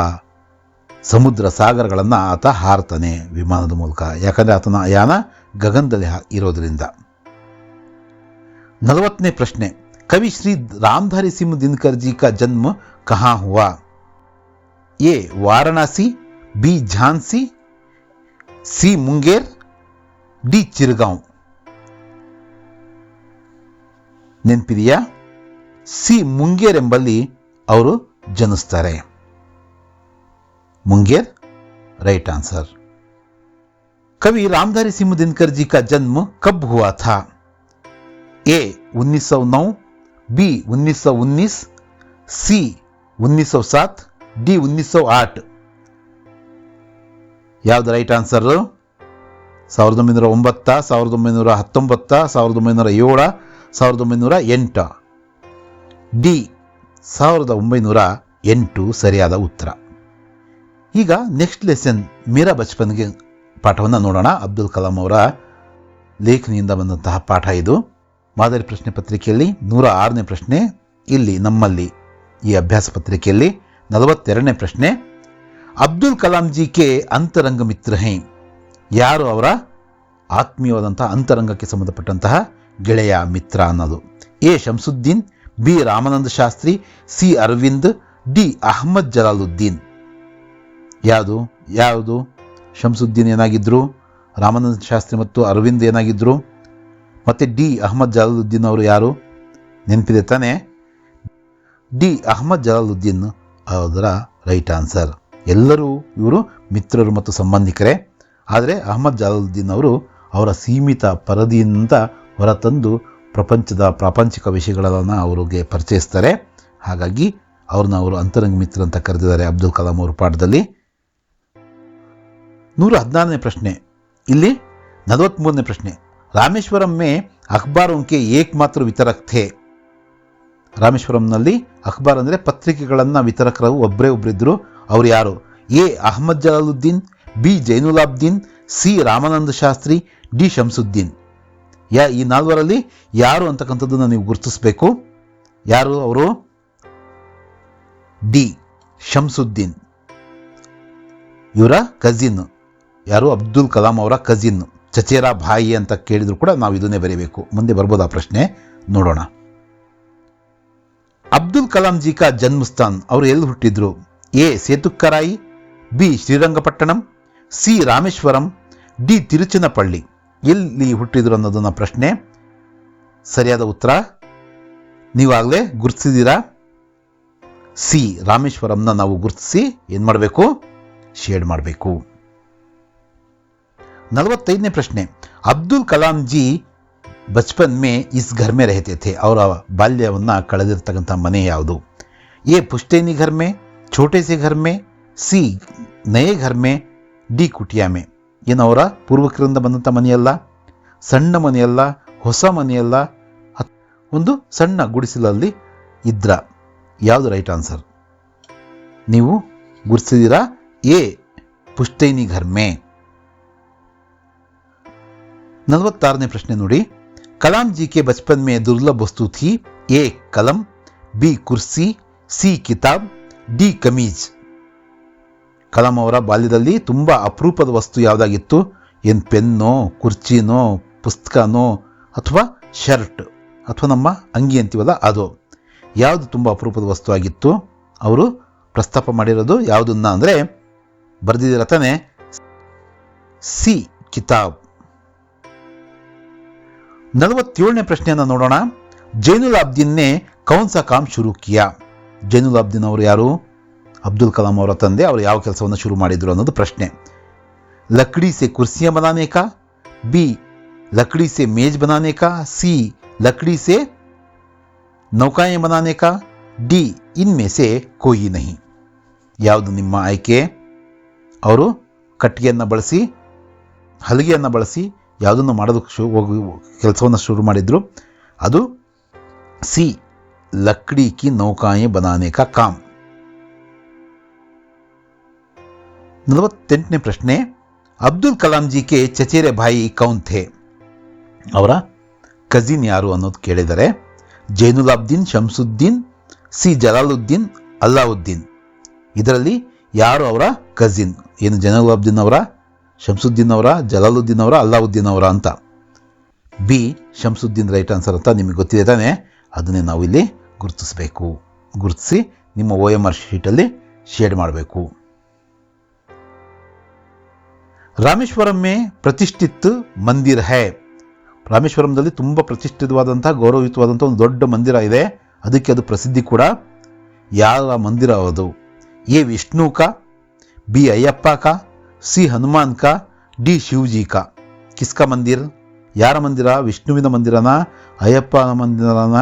Speaker 1: ಸಮುದ್ರ, ಸಾಗರಗಳನ್ನು ಆತ ಹಾರ್ತಾನೆ ವಿಮಾನದ ಮೂಲಕ. ಯಾಕಂದರೆ ಆತನ ಯಾನ ಗಗನದಲ್ಲಿ ಇರೋದ್ರಿಂದ. 40ನೇ ಪ್ರಶ್ನೆ. कवि श्री रामधारी सिंह दिनकर जी का जन्म कहाँ हुआ? ए वाराणसी, बी झांसी, सी मुंगेर, डी चिरगांव. ನೆನಪಿದೆಯಾ? ಸಿ ಮುಂಗೇರ್ ಎಂಬಲ್ಲಿ ಅವರು ಜನಿಸ್ತಾರೆ. Munger right answer. कवि रामधारी सिंह दिनकर जी का जन्म कब हुआ था? ए 1909, बी 1919, सी 1907, डी 1908. ಯಾವ್ದು ರೈಟ್ ಆನ್ಸರ್? 1909, 1919, 1907, 1908. ಡಿ 1908 ಸರಿಯಾದ ಉತ್ತರ. ಈಗ ನೆಕ್ಸ್ಟ್ ಲೆಸನ್ ಮೇರಾ ಬಚ್ಪನ್ಗೆ ಪಾಠವನ್ನು ನೋಡೋಣ. ಅಬ್ದುಲ್ ಕಲಾಂ ಅವರ ಲೇಖನಿಯಿಂದ ಬಂದಂತಹ ಪಾಠ ಇದು. ಮಾದರಿ ಪ್ರಶ್ನೆ ಪತ್ರಿಕೆಯಲ್ಲಿ 106ನೇ ಪ್ರಶ್ನೆ. ಇಲ್ಲಿ ನಮ್ಮಲ್ಲಿ ಈ ಅಭ್ಯಾಸ ಪತ್ರಿಕೆಯಲ್ಲಿ 42ನೇ ಪ್ರಶ್ನೆ. ಅಬ್ದುಲ್ ಕಲಾಂ ಜಿ ಕೆ ಅಂತರಂಗ ಮಿತ್ರ ಹೈ. ಯಾರು ಅವರ ಆತ್ಮೀಯವಾದಂತಹ ಅಂತರಂಗಕ್ಕೆ ಸಂಬಂಧಪಟ್ಟಂತಹ ಗೆಳೆಯ, ಮಿತ್ರ ಅನ್ನೋದು? A Shamsuddin, B Ramananda Shastri, C Arvind, D Ahmed Jalaluddin. ಯಾವುದು ಯಾವುದು? ಶಂಸುದ್ದೀನ್ ಏನಾಗಿದ್ರು? ರಾಮಾನಂದ ಶಾಸ್ತ್ರಿ ಮತ್ತು ಅರವಿಂದ್ ಏನಾಗಿದ್ರು? ಮತ್ತು ಡಿ ಅಹ್ಮದ್ ಜಲಾಲುದ್ದೀನ್ ಅವರು ಯಾರು? ನೆನಪಿದೆ ತಾನೆ? ಡಿ ಅಹ್ಮದ್ ಜಲಾಲುದ್ದೀನ್ ಅದರ ರೈಟ್ ಆನ್ಸರ್. ಎಲ್ಲರೂ ಇವರು ಮಿತ್ರರು ಮತ್ತು ಸಂಬಂಧಿಕರೇ. ಆದರೆ ಅಹ್ಮದ್ ಜಲಾಲುದ್ದೀನ್ ಅವರು ಅವರ ಸೀಮಿತ ಪರದಿಯಿಂದ ಹೊರತಂದು ಪ್ರಾಪಂಚಿಕ ವಿಷಯಗಳನ್ನು ಅವರಿಗೆ ಪರಿಚಯಿಸ್ತಾರೆ. ಹಾಗಾಗಿ ಅವ್ರನ್ನ ಅವರು ಅಂತರಂಗ ಮಿತ್ರ ಅಂತ ಕರೆದಿದ್ದಾರೆ ಅಬ್ದುಲ್ ಕಲಾಂ ಅವರು ಪಾಠದಲ್ಲಿ. 114ನೇ ಪ್ರಶ್ನೆ. ಇಲ್ಲಿ 43ನೇ ಪ್ರಶ್ನೆ. ರಾಮೇಶ್ವರಂ ಮೇ ಅಖಬಾರೋಂ ಕೆ ಏಕಮಾತ್ರ ವಿತರಕ್ ಥೇ. ರಾಮೇಶ್ವರಂನಲ್ಲಿ ಅಖಬಾರ್ ಅಂದರೆ ಪತ್ರಿಕೆಗಳನ್ನು ವಿತರಕರು ಒಬ್ಬರಿದ್ದರು. ಅವರು ಯಾರು? A Ahmed Jalaluddin, B Zainulabdeen, C Ramananda Shastri, D Shamsuddin. ಈ 4ರಲ್ಲಿ ಯಾರು ಅಂತಕ್ಕಂಥದ್ದನ್ನು ನೀವು ಗುರುತಿಸಬೇಕು. ಯಾರು ಅವರು? ಡಿ ಶಂಸುದ್ದೀನ್. ಇವರ ಕಜಿನ್. ಯಾರು? ಅಬ್ದುಲ್ ಕಲಾಂ ಅವರ ಕಜಿನ್. ಚಚೇರಾ ಭಾಯಿ ಅಂತ ಕೇಳಿದ್ರು ಕೂಡ ನಾವು ಇದನ್ನೇ ಬರೀಬೇಕು. ಮುಂದೆ ಬರ್ಬೋದು ಆ ಪ್ರಶ್ನೆ, ನೋಡೋಣ. ಅಬ್ದುಲ್ ಕಲಾಂ ಜಿ ಕಾ ಜನ್ಮಸ್ಥಾನ್, ಅವರು ಎಲ್ಲಿ ಹುಟ್ಟಿದ್ರು? A Sethukkarai, B Srirangapatnam, C Rameswaram, D Tiruchanapalli. ಎಲ್ಲಿ ಹುಟ್ಟಿದ್ರು ಅನ್ನೋದನ್ನ ಪ್ರಶ್ನೆ. ಸರಿಯಾದ ಉತ್ತರ ನೀವಾಗಲೇ ಗುರುತಿಸಿದ್ದೀರಾ. ಸಿ ರಾಮೇಶ್ವರಂನ ನಾವು ಗುರುತಿಸಿ ಏನು ಮಾಡಬೇಕು? ಶೇಡ್ ಮಾಡಬೇಕು. 45ನೇ ಪ್ರಶ್ನೆ. ಅಬ್ದುಲ್ ಕಲಾಂ ಜಿ ಬಚ್ಪನ್ ಮೇ ಇಸ್ ಘರ್ ಮೇ ರಹತೆ ಥೆ. ಅವರ ಬಾಲ್ಯವನ್ನು ಕಳೆದಿರ್ತಕ್ಕಂಥ ಮನೆ ಯಾವುದು? ಎ ಪುಶ್ತೈನಿ ಘರ್ ಮೇ, ಛೋಟೆ ಸೆ ಘರ್ ಮೇ, ಸಿ ನಯೇ ಘರ್ ಮೇ, ಡಿ ಕುಟಿಯಾ ಮೇ. ಏನು ಅವರ ಪೂರ್ವಕರಿಂದ ಬಂದಂಥ ಮನೆಯಲ್ಲ, ಸಣ್ಣ ಮನೆಯಲ್ಲ, ಹೊಸ ಮನೆಯಲ್ಲ, ಒಂದು ಸಣ್ಣ ಗುಡಿಸಲಲ್ಲಿ ಇದ್ರ. ಯಾವುದು ರೈಟ್ ಆನ್ಸರ್? ನೀವು ಗುರುತಿಸಿದ್ದೀರಾ? ಎ ಪುಶ್ತೈನಿ ಘರ್ ಮೇ. 46ನೇ ಪ್ರಶ್ನೆ ನೋಡಿ. ಕಲಾಂ ಜಿ ಕೆ ಬಚ್ಪನ್ ಮೇ ದುರ್ಲಭ ವಸ್ತು ಥಿ. ಎ ಕಲಂ, ಬಿ ಕುರ್ಸಿ, ಸಿ ಕಿತಾಬ್, ಡಿ ಕಮೀಜ್. ಕಲಾಂ ಅವರ ಬಾಲ್ಯದಲ್ಲಿ ತುಂಬ ಅಪರೂಪದ ವಸ್ತು ಯಾವುದಾಗಿತ್ತು? ಏನು ಪೆನ್ನೋ, ಕುರ್ಚಿನೋ, ಪುಸ್ತಕನೋ, ಅಥವಾ ಶರ್ಟ್ ಅಥವಾ ನಮ್ಮ ಅಂಗಿ ಅಂತೀವಲ್ಲ ಅದು. ಯಾವುದು ತುಂಬ ಅಪರೂಪದ ವಸ್ತು ಆಗಿತ್ತು? ಅವರು ಪ್ರಸ್ತಾಪ ಮಾಡಿರೋದು ಯಾವುದನ್ನ ಅಂದರೆ ಬರೆದಿದ್ದೀರ ತಾನೆ, ಸಿ ಕಿತಾಬ್. 47ನೇ ಪ್ರಶ್ನೆಯನ್ನು ನೋಡೋಣ. ಜೈನುಲಾಬ್ದೀನ್ ನೆ ಕೌನ್ ಸಾ ಕಾಮ್ ಶುರು ಕಿಯಾ. ಜೈನುಲಾಬ್ದೀನ್ ಅವರು ಯಾರು? ಅಬ್ದುಲ್ ಕಲಾಂ ಅವರ ತಂದೆ. ಅವರು ಯಾವ ಕೆಲಸವನ್ನು ಶುರು ಮಾಡಿದ್ರು ಅನ್ನೋದು ಪ್ರಶ್ನೆ. ಲಕಡಿ ಸೆ ಕುರ್ಸಿಯಾ ಬನಾನೆ ಕಾ, ಬಿ ಲಕಡಿ ಸೆ ಮೇಜ್ ಬನಾನೆ ಕಾ, ಸಿ ಲಕಡಿ ಸೆ ನೌಕಾಯೆ ಬನಾನೆ ಕಾ, ಡಿ ಇನ್ಮೆ ಸೆ ಕೋಯಿ ನಹಿ. ಯಾವುದು ನಿಮ್ಮ ಆಯ್ಕೆ? ಅವರು ಕಟ್ಟಿಗೆಯನ್ನು ಬಳಸಿ, ಹಲಗೆಯನ್ನು ಬಳಸಿ ಯಾವುದನ್ನು ಮಾಡೋದಕ್ಕೆ ಕೆಲಸವನ್ನು ಶುರು ಮಾಡಿದ್ರು. ಅದು ಸಿ ಲಕ್ಡಿ ಕಿ ನೌಕಾಯೆ ಬನಾನೆ ಕಾ ಕಾಮ್. 48ನೇ ಪ್ರಶ್ನೆ. ಅಬ್ದುಲ್ ಕಲಾಂ ಜಿ ಕೆ ಚಚೇರೆ ಭಾಯಿ ಕೌನ್ ಥೆ. ಅವರ ಕಜಿನ್ ಯಾರು ಅನ್ನೋದು ಕೇಳಿದರೆ ಜೈನುಲಾಬ್ದೀನ್, ಶಂಸುದ್ದೀನ್, ಸಿ ಜಲಾಲುದ್ದೀನ್, ಅಲ್ಲಾವುದ್ದೀನ್. ಇದರಲ್ಲಿ ಯಾರು ಅವರ ಕಜಿನ್? ಏನು ಜೈನುಲಾಬ್ದೀನ್ ಅವರ, ಶಂಸುದ್ದೀನ್ ಅವರ, ಜಲಾಲುದ್ದೀನ್ ಅವರ, ಅಲ್ಲಾವುದ್ದೀನ್ ಅವರ ಅಂತ. ಬಿ ಶಂಸುದ್ದೀನ್ ರೈಟ್ ಆನ್ಸರ್ ಅಂತ ನಿಮಗೆ ಗೊತ್ತಿದೆ ತಾನೆ. ಅದನ್ನೇ ನಾವು ಇಲ್ಲಿ ಗುರುತಿಸಬೇಕು. ಗುರುತಿಸಿ ನಿಮ್ಮ OMR ಶೀಟಲ್ಲಿ ಶೇಡ್ ಮಾಡಬೇಕು. ರಾಮೇಶ್ವರಂ ಮೇ ಪ್ರತಿಷ್ಠಿತ ಮಂದಿರ ಹೈ. ರಾಮೇಶ್ವರಂದಲ್ಲಿ ತುಂಬ ಪ್ರತಿಷ್ಠಿತವಾದಂಥ ಗೌರವಯುತವಾದಂಥ ಒಂದು ದೊಡ್ಡ ಮಂದಿರ ಇದೆ. ಅದಕ್ಕೆ ಅದು ಪ್ರಸಿದ್ಧಿ ಕೂಡ. ಯಾವ ಮಂದಿರ ಅದು? ಎ ವಿಷ್ಣು ಕಾ, ಬಿ ಅಯ್ಯಪ್ಪ ಕಾ, ಸಿ ಹನುಮಾನ್ ಕಾ, ಡಿ ಶಿವಜಿ ಕಾ. ಕಿಸ್ಕಾ ಮಂದಿರ? ಯಾರ ಮಂದಿರ? ವಿಷ್ಣುವಿನ ಮಂದಿರನ, ಅಯ್ಯಪ್ಪನ ಮಂದಿರನ,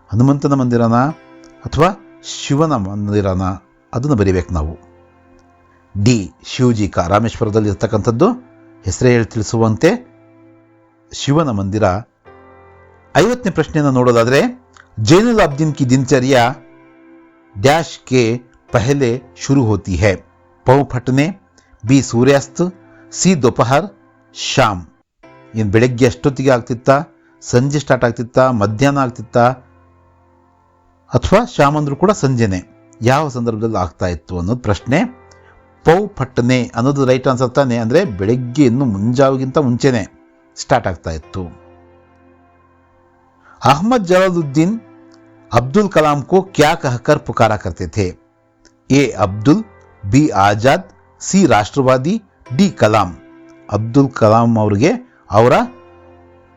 Speaker 1: ಹನುಮಂತನ ಮಂದಿರನ ಅಥವಾ ಶಿವನ ಮಂದಿರನ? ಅದನ್ನು ಬರೀಬೇಕು ನಾವು. ಡಿ ಶಿವಜಿ ಕಾ. ರಾಮೇಶ್ವರದಲ್ಲಿ ಇರ್ತಕ್ಕಂಥದ್ದು ಹೆಸರೇ ಹೇಳಿ ತಿಳಿಸುವಂತೆ ಶಿವನ ಮಂದಿರ. 50ನೇ ಪ್ರಶ್ನೆಯನ್ನು ನೋಡೋದಾದರೆ ಜೈನುಲಾಬ್ದೀನ್ ಕಿ ದಿನಚರ್ಯ ಡ್ಯಾಶ್ ಕೆ ಪಹಲೆ ಶುರು ಹೋತಿ ಹೈ. ಪೌ ಫಟ್ನೆ, ಬಿ ಸೂರ್ಯಾಸ್ತ್, ಸಿ ದೋಪಹರ್, ಶಾಮ್. ಏನು ಬೆಳಗ್ಗೆ ಅಷ್ಟೊತ್ತಿಗೆ ಆಗ್ತಿತ್ತಾ, ಸಂಜೆ ಸ್ಟಾರ್ಟ್ ಆಗ್ತಿತ್ತಾ, ಮಧ್ಯಾಹ್ನ ಆಗ್ತಿತ್ತಾ, ಅಥವಾ ಶಾಮ್ ಅಂದರೂ ಕೂಡ ಸಂಜೆನೆ? ಯಾವ ಸಂದರ್ಭದಲ್ಲಿ ಆಗ್ತಾ ಇತ್ತು ಅನ್ನೋದು ಪ್ರಶ್ನೆ. ಪೌ ಫಟ್ನೆ ಅನ್ನೋದು ರೈಟ್ ಆನ್ಸರ್ ತಾನೆ. ಅಂದರೆ ಬೆಳಗ್ಗೆ ಇನ್ನು ಮುಂಜಾವಿಗಿಂತ ಮುಂಚೆನೆ ಸ್ಟಾರ್ಟ್ ಆಗ್ತಾ ಇತ್ತು. ಅಹ್ಮದ್ ಜಲಾಲುದ್ದೀನ್ ಅಬ್ದುಲ್ ಕಲಾಂ ಕೋ ಕ್ಯಾ ಕಹಕರ್ ಪುಕಾರಾ ಕರ್ತೆ ಥೆ. A Abdul, B Azad, C ರಾಷ್ಟ್ರವಾದಿ, ಡಿ ಕಲಾಂ. ಅಬ್ದುಲ್ ಕಲಾಂ ಅವರಿಗೆ ಅವರ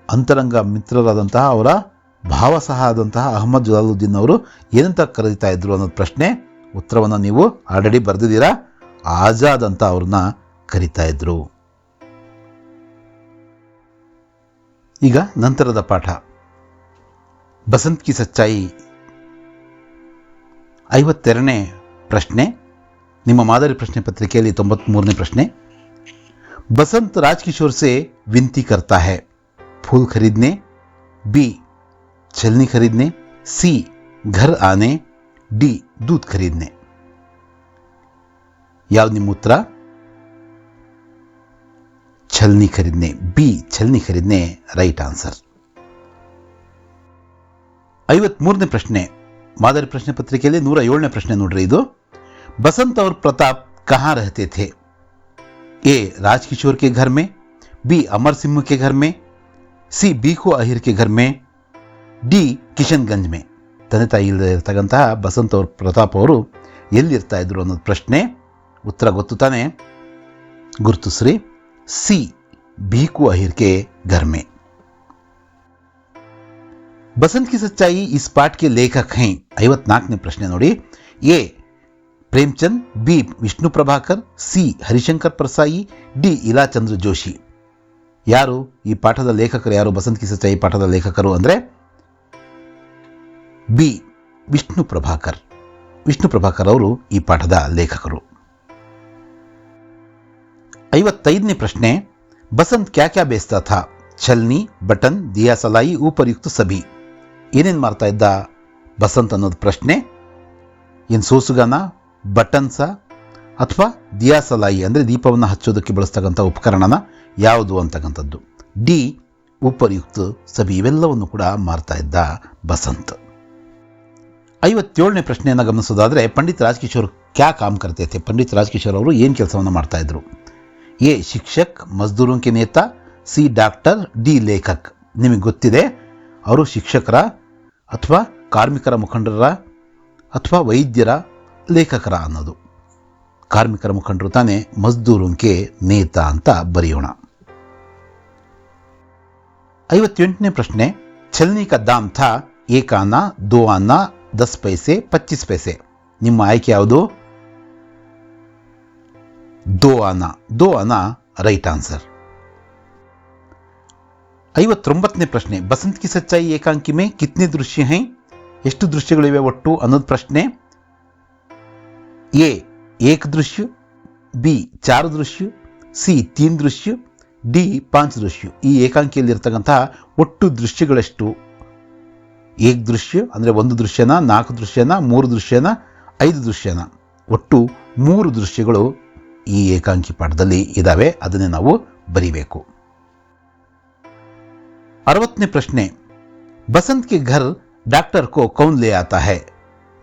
Speaker 1: ಅಂತರಂಗ ಮಿತ್ರರಾದಂತಹ ಅವರ ಭಾವ ಸಹ ಆದಂತಹ ಅಹಮ್ಮದ್ ಜಲಾಲುದ್ದೀನ್ ಅವರು ಏನಂತ ಕರೀತಾ ಇದ್ರು ಅನ್ನೋದು ಪ್ರಶ್ನೆ. ಉತ್ತರವನ್ನು ನೀವು ಆಲ್ರೆಡಿ ಬರೆದಿದ್ದೀರಾ. ಆಜಾದ್ ಅಂತ ಅವ್ರನ್ನ ಕರೀತಾ ಇದ್ರು. ಈಗ ನಂತರದ ಪಾಠ ಬಸಂತ್ ಕಿ ಸಚ್ಚಾಯಿ 52ನೇ ಪ್ರಶ್ನೆ. ನಿಮ್ಮ ಮಾದರಿ ಪ್ರಶ್ನೆ ಪತ್ರಿಕೆಯಲ್ಲಿ 93ನೇ ಪ್ರಶ್ನೆ. बसंत राजकिशोर से विनती करता है फूल खरीदने, बी छलनी खरीदने, सी घर आने, डी दूध खरीदने. याव निम्म उत्तर? छलनी खरीदने. बी छलनी खरीदने राइट आंसर. 53ನೇ ಪ್ರಶ್ನೆ ಮಾದರಿ ಪ್ರಶ್ನೆ ಪತ್ರಿಕೆಯಲ್ಲಿ 107ನೇ ಪ್ರಶ್ನೆ ನೋಡ್ರಿ ಇದು. बसंत और प्रताप कहाँ रहते थे? ए राजकिशोर के घर में, बी अमर सिंह के घर में, सी बीको अहिर के घर में, डी ಕಿಶನ್ಗಂಜ್ में. ತಂದೆ ತಾಯಿ ಇಲ್ಲದೆ ಇರತಕ್ಕಂತಹ ಬಸಂತ್ ಅವ್ರ ಪ್ರತಾಪ್ ಅವರು ಎಲ್ಲಿರ್ತಾ ಇದ್ರು ಅನ್ನೋದು ಪ್ರಶ್ನೆ. ಉತ್ತರ ಗೊತ್ತು ತಾನೆ? ಗುರುತಿಸ್ರಿ. ಸಿ बीको अहिर के घर में. बसंत की सच्चाई इस पाठ के लेखक हैं. 54ನೇ ಪ್ರಶ್ನೆ ನೋಡಿ. A Premchand, B Vishnu Prabhakar, C Harishankar Parsai, D Ilachandra Joshi. ಯಾರು ಈ ಪಾಠದ ಲೇಖಕರು? ಯಾರು ಬಸಂತ್ ಕಿ ಸಚ್ಚಾಯಿ ಪಾಠದ ಲೇಖಕರು ಅಂದರೆ ಬಿ ವಿಷ್ಣು ಪ್ರಭಾಕರ್. ವಿಷ್ಣು ಪ್ರಭಾಕರ್ ಅವರು ಈ ಪಾಠದ ಲೇಖಕರು. 55ನೇ ಪ್ರಶ್ನೆ. ಬಸಂತ್ ಕ್ಯಾ ಕ್ಯಾ ಬೇಸ್ತಾ ಥಾ? ಛಲ್ನಿ, ಬಟನ್, ದಿಯಾ ಸಲಾಯಿ, ಉಪರ್ಯುಕ್ತ ಸಭಿ. ಏನೇನು ಮಾಡ್ತಾ ಇದ್ದ ಬಸಂತ್ ಅನ್ನೋದು ಪ್ರಶ್ನೆ. ಏನು ಸೋಸುಗಾನ, ಬಟನ್ಸ ಅಥವಾ ದಿಯಾ ಸಲಾಯಿ ಅಂದರೆ ದೀಪವನ್ನು ಹಚ್ಚೋದಕ್ಕೆ ಬಳಸ್ತಕ್ಕಂಥ ಉಪಕರಣನ ಯಾವುದು ಅಂತಕ್ಕಂಥದ್ದು. ಡಿ ಉಪರ್ಯುಕ್ತ ಸಭಿ. ಇವೆಲ್ಲವನ್ನು ಕೂಡ ಮಾರ್ತಾ ಇದ್ದ ಬಸಂತ್. 57ನೇ ಪ್ರಶ್ನೆಯನ್ನು ಗಮನಿಸೋದಾದರೆ ಪಂಡಿತ್ ರಾಜ್ಕಿಶೋರ್ ಕ್ಯಾ ಕಾಮ್ ಕರ್ತೆ ಥೆ? ಪಂಡಿತ್ ರಾಜ್ಕಿಶೋರ್ ಅವರು ಏನು ಕೆಲಸವನ್ನು ಮಾಡ್ತಾ ಇದ್ರು? ಎ ಶಿಕ್ಷಕ್, ಮಜ್ದೂರೋं के नेता, ಸಿ ಡಾಕ್ಟರ್, ಡಿ ಲೇಖಕ್. ನಿಮಗೆ ಗೊತ್ತಿದೆ ಅವರು ಶಿಕ್ಷಕರ ಅಥವಾ ಕಾರ್ಮಿಕರ ಮುಖಂಡರ ಅಥವಾ ವೈದ್ಯರ ಲೇಖಕರ ಅನ್ನೋದು. ಕಾರ್ಮಿಕರ ಮುಖಂಡರು ತಾನೇ ಮಜ್ದೂರೋಂಕೆ ನೇತಾ ಅಂತ ಬರೆಯೋಣ. 58ನೇ ಪ್ರಶ್ನೆ. ಛಲ್ನಿ ಕಾ ದಾಮ್ ಥಾ ಏಕ್ ಆನಾ, ದೋ ಆನಾ, 10 ಪೈಸೆ, 25 ಪೈಸೆ. ನಿಮ್ಮ ಆಯ್ಕೆ ಯಾವುದು? ದೋ ಆನಾ. ದೋ ಆನಾ ರೈಟ್ ಆನ್ಸರ್. 59ನೇ ಪ್ರಶ್ನೆ. ಬಸಂತ್ ಕಿ ಸಚ್ಚಾಯಿ ಏಕಾಂಕಿ ಮೇ ಕಿತ್ನೆ ದೃಶ್ಯ ಹೈ? ಎಷ್ಟು ದೃಶ್ಯಗಳಿವೆ ಒಟ್ಟು ಅನ್ನೋದು ಪ್ರಶ್ನೆ. ಎ ಏಕ್ ದೃಶ್ಯ, ಬಿ 4 ದೃಶ್ಯ, ಸಿ 3 ದೃಶ್ಯ, ಡಿ 5 ದೃಶ್ಯ. ಈ ಏಕಾಂಕಿಯಲ್ಲಿರ್ತಕ್ಕಂತಹ ಒಟ್ಟು ದೃಶ್ಯಗಳೆಷ್ಟು? ಏಕ್ ದೃಶ್ಯ ಅಂದರೆ 1 ದೃಶ್ಯನ, 4 ದೃಶ್ಯನ, 3 ದೃಶ್ಯನ, 5 ದೃಶ್ಯನ. ಒಟ್ಟು 3 ದೃಶ್ಯಗಳು ಈ ಏಕಾಂಕಿ ಪಾಠದಲ್ಲಿ ಇದ್ದಾವೆ. ಅದನ್ನೇ ನಾವು ಬರಿಬೇಕು. 60ನೇ ಪ್ರಶ್ನೆ. बसंत के घर डॉक्टर को कौन ले आता है?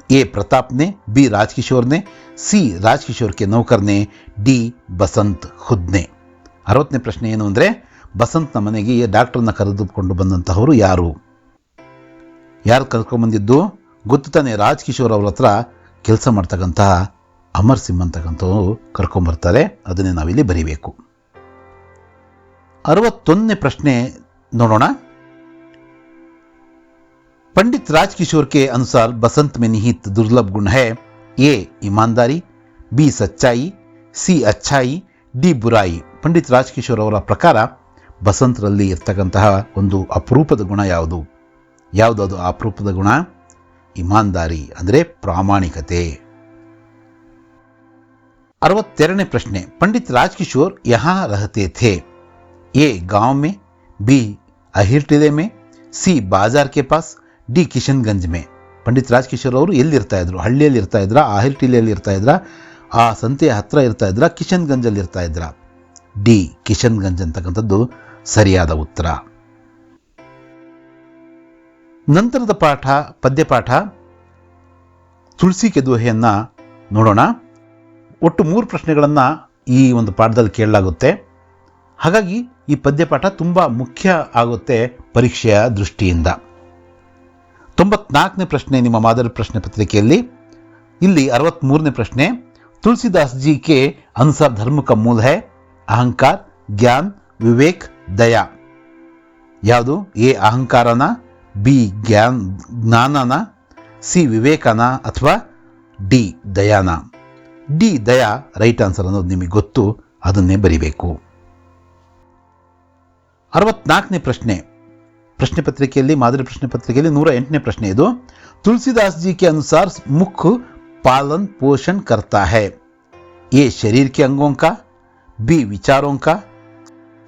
Speaker 1: ए प्रताप ने, बी राजकिशोर ने, सी राजकिशोर के नौकर ने, डी बसंत खुद ने. 60ನೇ ಪ್ರಶ್ನೆ ಏನು ಅಂದರೆ ಬಸಂತ್ನ ಮನೆಗೆ ಡಾಕ್ಟರ್ನ ಕರೆದುಕೊಂಡು ಬಂದಂತಹವರು ಯಾರು? ಯಾರು ಕರ್ಕೊಂಡ್ಬಂದಿದ್ದು ಗೊತ್ತು ತಾನೆ? ರಾಜ್ಕಿಶೋರ್ ಅವ್ರ ಹತ್ರ ಕೆಲಸ ಮಾಡ್ತಕ್ಕಂತಹ ಅಮರ್ ಸಿಂಗ್ ಅಂತಕ್ಕಂಥವ್ರು ಕರ್ಕೊಂಬರ್ತಾರೆ. ಅದನ್ನೇ ನಾವಿಲ್ಲಿ ಬರೀಬೇಕು. 61ನೇ ಪ್ರಶ್ನೆ ನೋಡೋಣ. पंडित राजकिशोर के अनुसार बसंत में निहित दुर्लभ गुण है. ए ईमानदारी, बी सच्चाई, ಸಿ अच्छाई, ಡಿ ಬುರಾಯಿ. ಪಂಡಿತ್ ರಾಜ್ಕಿಶೋರ್ ಅವರ ಪ್ರಕಾರ ಬಸಂತರಲ್ಲಿ ಇರ್ತಕ್ಕಂತಹ ಒಂದು ಅಪರೂಪದ ಗುಣ ಯಾವುದು? ಯಾವುದದು ಆ ಅಪರೂಪದ ಗುಣ? ಇಮಾನ್ದಾರಿ ಅಂದರೆ ಪ್ರಾಮಾಣಿಕತೆ. 62ನೇ ಪ್ರಶ್ನೆ. पंडित राजकिशोर यहाँ रहते थे? ए गांव में, बी अहिर टिले में, ಸಿ ಬಾಜಾರ್ के पास, ಡಿ ಕಿಶನ್ಗಂಜ್ ಮೇ. ಪಂಡಿತ್ ರಾಜ್ಕಿಶೋರ್ ಅವರು ಎಲ್ಲಿರ್ತಾ ಇದ್ರು? ಹಳ್ಳಿಯಲ್ಲಿ ಇರ್ತಾ ಇದ್ರ, ಆಹಿರ್ ಟಿಲೆಯಲ್ಲಿ ಇರ್ತಾ ಇದ್ರ, ಆ ಸಂತೆಯ ಹತ್ರ ಇರ್ತಾ ಇದ್ರ, ಕಿಶನ್ಗಂಜಲ್ಲಿ ಇರ್ತಾ ಇದ್ರ? ಡಿ ಕಿಶನ್ಗಂಜ್ ಅಂತಕ್ಕಂಥದ್ದು ಸರಿಯಾದ ಉತ್ತರ. ನಂತರದ ಪಾಠ ಪದ್ಯಪಾಠ ತುಳಸಿ ಕೆ ದೋಹೆಯನ್ನು ನೋಡೋಣ. ಒಟ್ಟು 3 ಪ್ರಶ್ನೆಗಳನ್ನು ಈ ಒಂದು ಪಾಠದಲ್ಲಿ ಕೇಳಲಾಗುತ್ತೆ. ಹಾಗಾಗಿ ಈ ಪದ್ಯಪಾಠ ತುಂಬ ಮುಖ್ಯ ಆಗುತ್ತೆ ಪರೀಕ್ಷೆಯ ದೃಷ್ಟಿಯಿಂದ. 94ನೇ ಪ್ರಶ್ನೆ ನಿಮ್ಮ ಮಾದರಿ ಪ್ರಶ್ನೆ ಪತ್ರಿಕೆಯಲ್ಲಿ. ಇಲ್ಲಿ 63ನೇ ಪ್ರಶ್ನೆ. ತುಳಸಿದಾಸ್ ಜಿ ಕೆ ಅನುಸಾರ ಧರ್ಮ ಕಾ ಮೂಲ ಹೈ ಅಹಂಕಾರ, ಜ್ಞಾನ್, ವಿವೇಕ್, ದಯಾ. ಯಾವುದು? ಎ ಅಹಂಕಾರನ, ಬಿ ಜ್ಞಾನನ, ಸಿ ವಿವೇಕನ ಅಥವಾ ಡಿ ದಯಾನ. ಡಿ ದಯಾ ರೈಟ್ ಆನ್ಸರ್ ಅನ್ನೋದು ನಿಮಗೆ ಗೊತ್ತು, ಅದನ್ನೇ ಬರಿಬೇಕು. 64ನೇ ಪ್ರಶ್ನೆ, ಪ್ರಶ್ನೆ ಪತ್ರಿಕೆಯಲ್ಲಿ ಮಾದರಿ ಪ್ರಶ್ನೆ ಪತ್ರಿಕೆಯಲ್ಲಿ 108ನೇ ಪ್ರಶ್ನೆ ಇದು. तुलसीदास जी के अनुसार मुख पालन पोषण करता है. ए शरीर के अंगों का, बी विचारों का,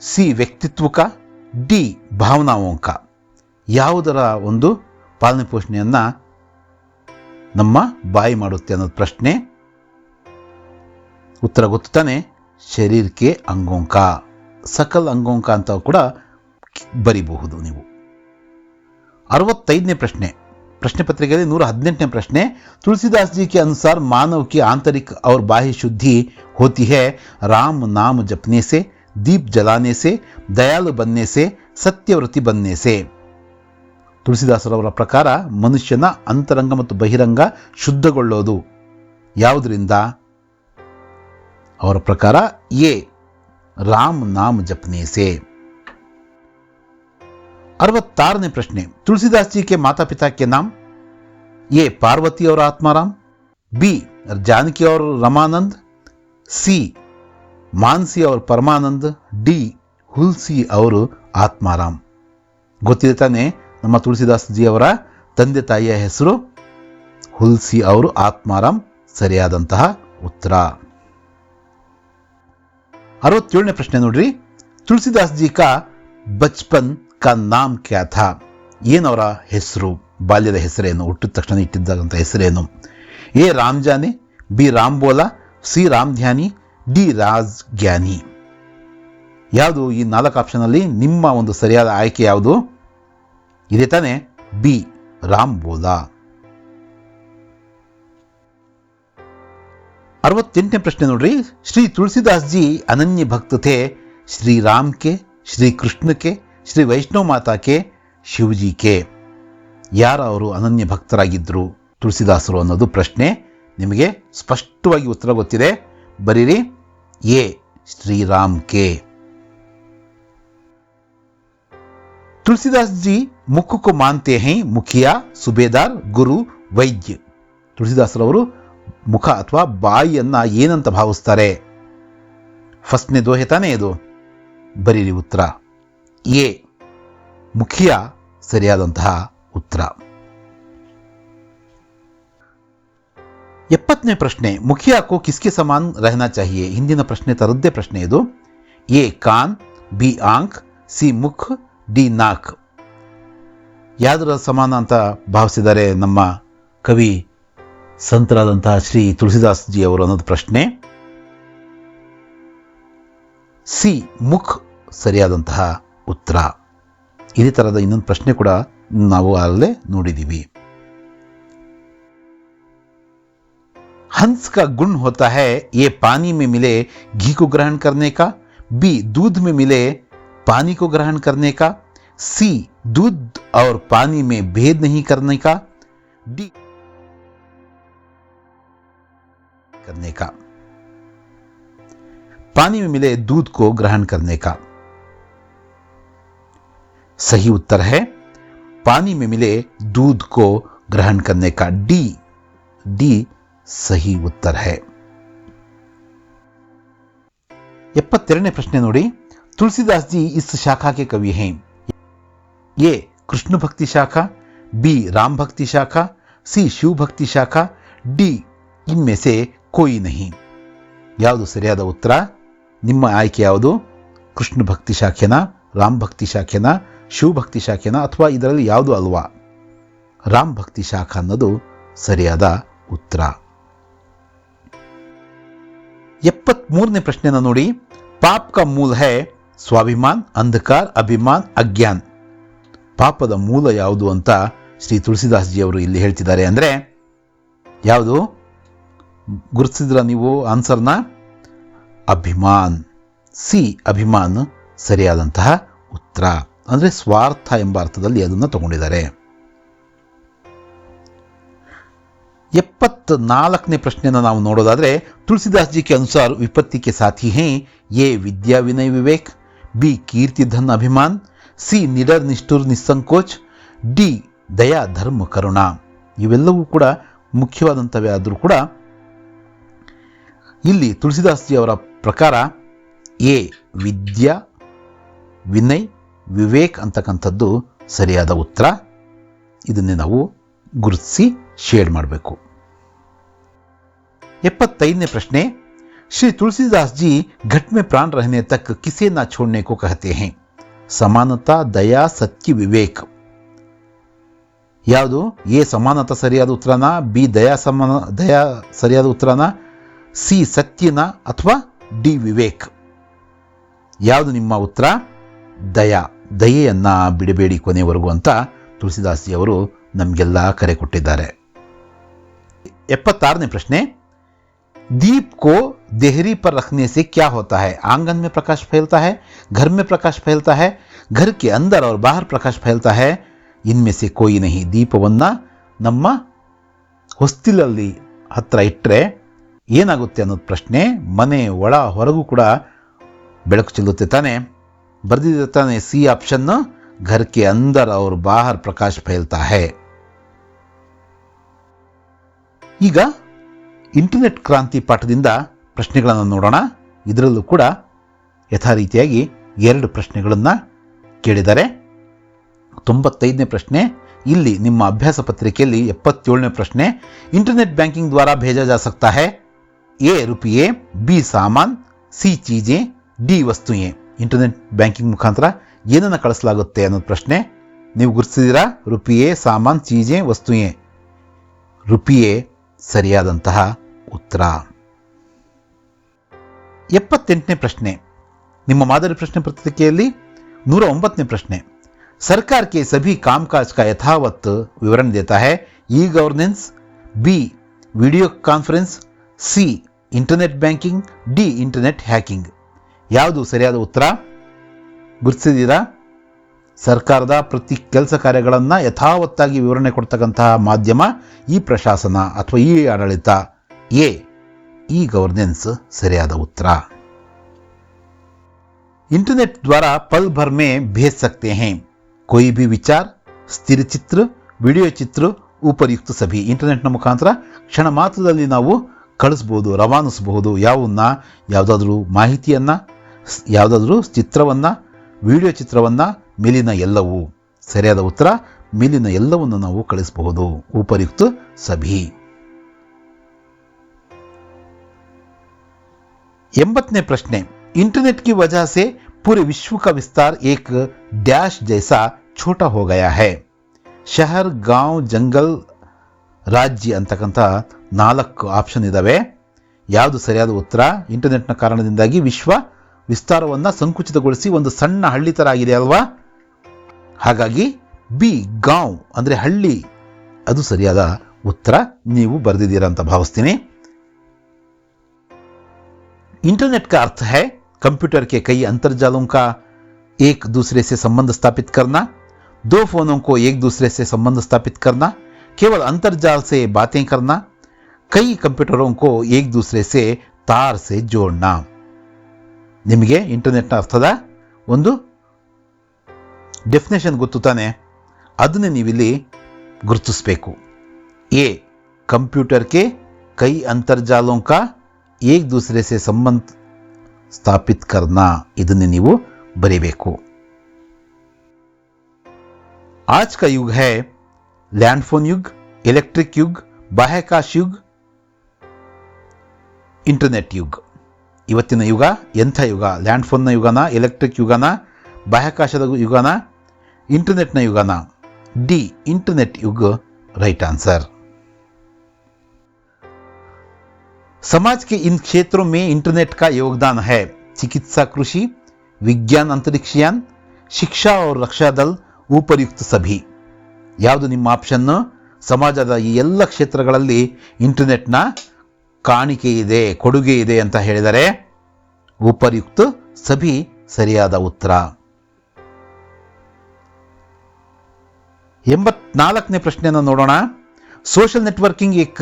Speaker 1: सी ವ್ಯಕ್ತಿತ್ವ का, ಡಿ ಭಾವನಾओं का. ಯಾವುದರ ಒಂದು ಪಾಲನೆ ಪೋಷಣೆಯನ್ನ ನಮ್ಮ ಬಾಯಿ ಮಾಡುತ್ತೆ ಅನ್ನೋದು ಪ್ರಶ್ನೆ. ಉತ್ತರ ಗೊತ್ತು ತಾನೆ, ಶರೀರಕ್ಕೆ ಅಂಗೋಂಕ, ಸಕಲ್ ಅಂಗೋಂಕ ಅಂತ ಕೂಡ ಬರಿಬಹುದು ನೀವು. 65ನೇ ಪ್ರಶ್ನೆ, प्रश्न पत्रिका 118 प्रश्न. तुलसीदास जी के अनुसार मानव की आंतरिक और बाह्य शुद्धि होती है राम नाम जपने से, दीप जलाने से, दयालु बनने से, सत्यव्रति बनने से. ತುಳಸಿದಾಸರವರ ಪ್ರಕಾರ ಮನುಷ್ಯನ ಅಂತರಂಗ ಮತ್ತು ಬಹಿರಂಗ ಶುದ್ಧಗೊಳ್ಳೋದು ಯಾವುದರಿಂದ? ಅವರ ಪ್ರಕಾರ ಎ ರಾಮ್ ನಾಮ್ ಜಪನೆ ಸೆ. 66ನೇ ಪ್ರಶ್ನೆ, तुलसीदास जी के माता पिता के नाम. ए पार्वती और आत्माराम, बी जानकी और रमानंद, सी मानसी और परमानंद, डी ಹುಲ್ಸಿ ಅವರು ಆತ್ಮಾರಾಮ್. ಗೊತ್ತಿದೆ ತಾನೆ, ನಮ್ಮ ತುಳಸಿದಾಸ್ ಜಿ ಅವರ ತಂದೆ ತಾಯಿಯ ಹೆಸರು ಹುಲ್ಸಿ ಅವರು ಆತ್ಮಾರಾಮ್ ಸರಿಯಾದಂತಹ ಉತ್ತರ. 67ನೇ ಪ್ರಶ್ನೆ ನೋಡ್ರಿ. ತುಳಸಿದಾಸ್ ಜಿ ಕಾ ಬಚ್ಪನ್ ಕಾ ನಾಮ್ ಕ್ಯಾ ಥಾ. ಏನವರ ಹೆಸರು, ಬಾಲ್ಯದ ಹೆಸರೇನು, ಹುಟ್ಟಿದ ತಕ್ಷಣ ಇಟ್ಟಿದ್ದಂಥ ಹೆಸರೇನು? A Ram Jane, B Ram Bola, C Ram Dhyani, D Raj Gyani. ಯಾವುದು ಈ 4 ಆಪ್ಷನಲ್ಲಿ ನಿಮ್ಮ ಒಂದು ಸರಿಯಾದ ಆಯ್ಕೆ ಯಾವುದು? ಇದೆ ತಾನೆ, ಬಿ ರಾಮ್ ಬೋಲಾ. 68ನೇ ಪ್ರಶ್ನೆ ನೋಡ್ರಿ. ಶ್ರೀ ತುಳಸಿದಾಸ್ ಜಿ ಅನನ್ಯ ಭಕ್ತ ಥೇ ಶ್ರೀ ರಾಮ್ ಕೆ, ಶ್ರೀ ಕೃಷ್ಣ ಕೆ, ಶ್ರೀ ವೈಷ್ಣವ ಮಾತಾ ಕೆ, ಶಿವಜಿ ಕೆ. ಯಾರು ಅವರು ಅನನ್ಯ ಭಕ್ತರಾಗಿದ್ದರು ತುಳಸಿದಾಸರು ಅನ್ನೋದು ಪ್ರಶ್ನೆ. ನಿಮಗೆ ಸ್ಪಷ್ಟವಾಗಿ ಉತ್ತರ ಗೊತ್ತಿದೆ, ಬರೀರಿ ಎ ಶ್ರೀರಾಮ್ ಕೆ. ತುಳಸಿದಾಸ್ ಜಿ ಮುಖ ಕೋ ಮಾನ್ತೆ ಹೈ ಮುಖಿಯಾ, ಸುಬೇದಾರ್, ಗುರು, ವೈದ್ಯ. ತುಳಸಿದಾಸರವರು ಮುಖ ಅಥವಾ ಬಾಯಿಯನ್ನ ಏನಂತ ಭಾವಿಸ್ತಾರೆ? ಫಸ್ಟ್ನೇ ದೋಹೆ ತಾನೇ ಇದು, ಬರೀರಿ ಉತ್ತರ ಎ ಮುಖಿಯಾ ಸರಿಯಾದಂತಹ ಉತ್ತರ. 70ನೇ ಪ್ರಶ್ನೆ, ಮುಖಿಯಾ ಕೋ ಕಿಸ್ಕೆ ಸಮಾನ್ ರಹನಾ ಚಾಹಿಯೆ. ಹಿಂದಿನ ಪ್ರಶ್ನೆ ತರದ್ದೇ ಪ್ರಶ್ನೆ ಇದು. ಎ ಕಾನ್, ಬಿ ಆಂಕ್, ಸಿ ಮುಖ್, ಡಿ ನಾಕ್. ಯಾವ್ದರ ಸಮಾನ ಅಂತ ಭಾವಿಸಿದ್ದಾರೆ ನಮ್ಮ ಕವಿ ಸಂತರಾದಂತಹ ಶ್ರೀ ತುಳಸಿದಾಸ್ ಜಿ ಅವರು ಅನ್ನೋದು ಪ್ರಶ್ನೆ. ಸಿ ಮುಖ್ ಸರಿಯಾದಂತಹ ಉತ್ತರ. ಇದೇ ತರಹದ ಇನ್ನೊಂದು ಪ್ರಶ್ನೆ ಕೂಡ ನಾವು ಅಲ್ಲೇ ನೋಡಿದ್ದೀವಿ. हंस का गुण होता है ये पानी में मिले घी को ग्रहण करने का, बी दूध में मिले पानी को ग्रहण करने का, सी दूध और पानी में भेद नहीं करने का, डी करने का. पानी में मिले दूध को ग्रहण करने का. सही उत्तर है पानी में मिले दूध को ग्रहण करने का. डी डी सही उत्तर है. 72ನೇ ಪ್ರಶ್ನೆ ನೋಡಿ. तुलसीदास जी इस शाखा के कवि हैं. ए कृष्ण भक्ति शाखा, बी राम भक्ति शाखा, सी शिव भक्ति शाखा, डी इनमें से कोई नहीं. ಯಾವುದು ಸರಿಯಾದ ಉತ್ತರ? ನಿಮ್ಮ ಆಯ್ಕೆ ಯಾವುದು? ಕೃಷ್ಣ ಭಕ್ತಿ ಶಾಖೆನ, ರಾಮ್ ಭಕ್ತಿ ಶಾಖೆನ, ಶಿವ ಭಕ್ತಿ ಶಾಖೆನ, ಅಥವಾ ಇದರಲ್ಲಿ ಯಾವುದು ಅಲ್ವಾ? ರಾಮ್ ಭಕ್ತಿ ಶಾಖಾ ಅನ್ನೋದು ಸರಿಯಾದ ಉತ್ತರ. 73ನೇ ಪ್ರಶ್ನೆನ ನೋಡಿ. ಪಾಪ್ ಕಾ ಮೂಲ ಹೈ ಸ್ವಾಭಿಮಾನ್, ಅಂಧಕಾರ, ಅಭಿಮಾನ್, ಅಜ್ಞಾನ್. ಪಾಪದ ಮೂಲ ಯಾವುದು ಅಂತ ಶ್ರೀ ತುಳಸಿದಾಸ್ ಜಿ ಅವರು ಇಲ್ಲಿ ಹೇಳ್ತಿದ್ದಾರೆ. ಅಂದರೆ ಯಾವುದು ಗುರುತಿಸಿದ್ರ ನೀವು ಆನ್ಸರ್ನ? ಅಭಿಮಾನ್. ಸಿ ಅಭಿಮಾನ್ ಸರಿಯಾದಂತಹ ಉತ್ತರ. ಅಂದರೆ ಸ್ವಾರ್ಥ ಎಂಬ ಅರ್ಥದಲ್ಲಿ ಅದನ್ನು ತಗೊಂಡಿದ್ದಾರೆ. 74ನೇ ಪ್ರಶ್ನೆಯನ್ನು ನಾವು ನೋಡೋದಾದ್ರೆ, ತುಳಸಿದಾಸ್ ಜಿ ಕೆ ಅನುಸಾರ ವಿಪತ್ತಿ ಕೆ ಸಾಥಿ ಹೈ ಎ ವಿದ್ಯಾ ವಿನಯ ವಿವೇಕ್, ಬಿ ಕೀರ್ತಿ ಧನ್ ಅಭಿಮಾನ್, ಸಿ ನಿಡರ್ ನಿಷ್ಠುರ್ ನಿಸ್ಸಂಕೋಚ್, ಡಿ ದಯಾ ಧರ್ಮ ಕರುಣ. ಇವೆಲ್ಲವೂ ಕೂಡ ಮುಖ್ಯವಾದಂಥವೇ ಆದರೂ ಕೂಡ ಇಲ್ಲಿ ತುಳಸಿದಾಸ್ಜಿ ಅವರ ಪ್ರಕಾರ ಎ ವಿದ್ಯಾ, ವಿನಯ್, ವಿವೇಕ್ ಅಂತಕ್ಕಂಥದ್ದು ಸರಿಯಾದ ಉತ್ತರ. ಇದನ್ನೇ ನಾವು ಗುರುತಿಸಿ ಶೇಡ್ ಮಾಡಬೇಕು. 75ನೇ ಪ್ರಶ್ನೆ, श्री तुलसीदास जी घट में प्राण रहने तक किसे ना छोड़ने को कहते हैं? समानता, दया, सत्य, विवेक. ಯಾವುದು? ಎ ಸಮಾನತಾ ಸರಿಯಾದ ಉತ್ತರನ, ಬಿ ದಯಾ ಸರಿಯಾದ ಉತ್ತರನ, ಸಿ ಸತ್ಯನ ಅಥವಾ ಡಿ ವಿವೇಕ್? ಯಾವುದು ನಿಮ್ಮ ಉತ್ತರ? ದಯೆಯನ್ನ ಬಿಡಬೇಡಿ ಕೊನೆಯವರೆಗೂ ಅಂತ ತುಳಸಿದಾಸ್ಜಿ ಅವರು ನಮಗೆಲ್ಲ ಕರೆ ಕೊಟ್ಟಿದ್ದಾರೆ. 76ನೇ ಪ್ರಶ್ನೆ, दीप को देहरी पर रखने से क्या होता है? आंगन में प्रकाश फैलता है, घर में प्रकाश फैलता है, घर के अंदर और बाहर प्रकाश फैलता है, इनमें से कोई नहीं. ದೀಪವನ್ನ ನಮ್ಮ ಹೊಸ್ತಿಲಲ್ಲಿ ಹತ್ರ ಇಟ್ಟರೆ ಏನಾಗುತ್ತೆ ಅನ್ನೋದು ಪ್ರಶ್ನೆ. ಮನೆ ಒಳ ಹೊರಗೂ ಕೂಡ ಬೆಳಕು ಚೆಲ್ಲುತ್ತೆ ತಾನೆ. ಬರೆದಿದೆ ತಾನೆ ಸಿ ಆಪ್ಷನ್, घर के अंदर और बाहर प्रकाश फैलता है. ಈಗ ಇಂಟರ್ನೆಟ್ ಕ್ರಾಂತಿ ಪಾಠದಿಂದ ಪ್ರಶ್ನೆಗಳನ್ನು ನೋಡೋಣ. ಇದರಲ್ಲೂ ಕೂಡ ಯಥಾ ರೀತಿಯಾಗಿ 2 ಪ್ರಶ್ನೆಗಳನ್ನು ಕೇಳಿದ್ದಾರೆ. 95ನೇ ಪ್ರಶ್ನೆ, ಇಲ್ಲಿ ನಿಮ್ಮ ಅಭ್ಯಾಸ ಪತ್ರಿಕೆಯಲ್ಲಿ 77ನೇ ಪ್ರಶ್ನೆ, ಇಂಟರ್ನೆಟ್ ಬ್ಯಾಂಕಿಂಗ್ ದ್ವಾರಾ भेजा जा सकता है? ಎ रुपये, ಬಿ ಸಾಮಾನ್, ಸಿ ಚೀಜೆ, ಡಿ ವಸ್ತುಯೇ. ಇಂಟರ್ನೆಟ್ ಬ್ಯಾಂಕಿಂಗ್ ಮುಖಾಂತರ ಏನನ್ನು ಕಳಿಸಲಾಗುತ್ತೆ ಅನ್ನೋದು ಪ್ರಶ್ನೆ. ನೀವು ಗುರುತಿಸಿದ್ದೀರಾ? ರುಪಿಯೇ, ಸಾಮಾನ್, ಚೀಜೆ, ವಸ್ತುಯೇ. ರುಪಿಯೇ ಸರಿಯಾದಂತಹ ಉತ್ತರ. 78ನೇ ಪ್ರಶ್ನೆ, ನಿಮ್ಮ ಮಾದರಿ ಪ್ರಶ್ನೆ ಪತ್ರಿಕೆಯಲ್ಲಿ 109ನೇ ಪ್ರಶ್ನೆ, सरकार के सभी कामकाज का यथावत विवरण देता है? E governance, B video conference, C internet banking, D internet hacking. ಯಾವುದು ಸರಿಯಾದ ಉತ್ತರ? ಗುರುತಿಸಿದ್ದೀರಾ? ಸರ್ಕಾರದ ಪ್ರತಿ ಕೆಲಸ ಕಾರ್ಯಗಳನ್ನು ಯಥಾವತ್ತಾಗಿ ವಿವರಣೆ ಕೊಡ್ತಕ್ಕಂತಹ ಮಾಧ್ಯಮ ಈ ಪ್ರಶಾಸನ ಅಥವಾ ಈ ಆಡಳಿತ. ಎ ಈ ಗವರ್ನೆನ್ಸ್ ಸರಿಯಾದ ಉತ್ತರ. इंटरनेट द्वारा पल भर में भेज सकते हैं कोई भी विचार, स्थिर चित्र, ವಿಡಿಯೋ ಚಿತ್ರ, ಉಪಯುಕ್ತ ಸಭಿ. ಇಂಟರ್ನೆಟ್ನ ಮುಖಾಂತರ ಕ್ಷಣ ಮಾತ್ರದಲ್ಲಿ ನಾವು ಕಳಿಸ್ಬೋದು, ರವಾನಿಸಬಹುದು. ಯಾವುದಾದ್ರೂ ಮಾಹಿತಿಯನ್ನು, ಯಾವುದಾದ್ರೂ ಚಿತ್ರವನ್ನು, ವಿಡಿಯೋ ಚಿತ್ರವನ್ನು, ಮೇಲಿನ ಎಲ್ಲವೂ. ಸರಿಯಾದ ಉತ್ತರ, ಮೇಲಿನ ಎಲ್ಲವನ್ನು ನಾವು ಕಳಿಸಬಹುದು. ಉಪಯುಕ್ತ ಸಭಿ. 80ನೇ ಪ್ರಶ್ನೆ, इंटरनेट की वजह से पूरे विश्व का विस्तार एक डैश जैसा छोटा हो गया है. शहर, गांव, जंगल, ರಾಜ್ಯ ಅಂತಕ್ಕಂಥ 4 ಆಪ್ಷನ್ ಇದ್ದಾವೆ. ಯಾವುದು ಸರಿಯಾದ ಉತ್ತರ? ಇಂಟರ್ನೆಟ್ನ ಕಾರಣದಿಂದಾಗಿ ವಿಶ್ವ ವಿಸ್ತಾರವನ್ನು ಸಂಕುಚಿತಗೊಳಿಸಿ ಒಂದು ಸಣ್ಣ ಹಳ್ಳಿ ಥರ ಆಗಿದೆ ಅಲ್ವಾ? ಹಾಗಾಗಿ ಬಿ ಗಾಂವ್ ಅಂದರೆ ಹಳ್ಳಿ, ಅದು ಸರಿಯಾದ ಉತ್ತರ. ನೀವು ಬರೆದಿದ್ದೀರಾ ಅಂತ ಭಾವಿಸ್ತೀನಿ. इंटरनेट का अर्थ है कंप्यूटर के कई अंतर्जालों का एक दूसरे से संबंध स्थापित करना, 2 फोनों को एक दूसरे से संबंध स्थापित करना, केवल अंतर्जाल से बातें करना, कई कंप्यूटरों को एक दूसरे से तार से जोड़ना. ನಿಮಗೆ ಇಂಟರ್ನೆಟ್ನ ಅರ್ಥದ ಒಂದು ಡೆಫಿನೇಷನ್ ಗೊತ್ತು ತಾನೆ? ಅದನ್ನೇ ನೀವಿಲ್ಲಿ ಗುರುತಿಸಬೇಕು. ಎ ಕಂಪ್ಯೂಟರ್ ಕೆ ಕೈ ಅಂತರ್ಜಾಲೋं का एक दूसरे से संबंध स्थापित करना, ಇದನ್ನೇ ನೀವು ಬರೀಬೇಕು. आज का युग है लैंडफोन युग, इलेक्ट्रिक युग, बाह्याकाश युग, इंटरनेट युग. ಇವತ್ತಿನ ಯುಗ ಎಂಥ ಯುಗ? ಲ್ಯಾಂಡ್ಫೋನ್ನ ಯುಗನ, ಎಲೆಕ್ಟ್ರಿಕ್ ಯುಗನ, ಬಾಹ್ಯಾಕಾಶದ ಯುಗನ, ಇಂಟರ್ನೆಟ್ನ ಯುಗನ? ಡಿ ಇಂಟರ್ನೆಟ್ युग राइट आंसर. समाज के इन क्षेत्रों में इंटरनेट का योगदान है? चिकित्सा, कृषि, विज्ञान, अंतरिक्षयान, शिक्षा और रक्षा दल, ಉಪಯುಕ್ತ ಸಭಿ. ಯಾವುದು ನಿಮ್ಮ ಆಪ್ಷನ್? ಸಮಾಜದ ಈ ಎಲ್ಲ ಕ್ಷೇತ್ರಗಳಲ್ಲಿ ಇಂಟರ್ನೆಟ್ನ ಕಾಣಿಕೆ ಇದೆ, ಕೊಡುಗೆ ಇದೆ ಅಂತ ಹೇಳಿದರೆ ಉಪಯುಕ್ತ ಸಭಿ ಸರಿಯಾದ ಉತ್ತರ. 84ನೇ ಪ್ರಶ್ನೆಯನ್ನು ನೋಡೋಣ. सोशल नेटवर्किंग एक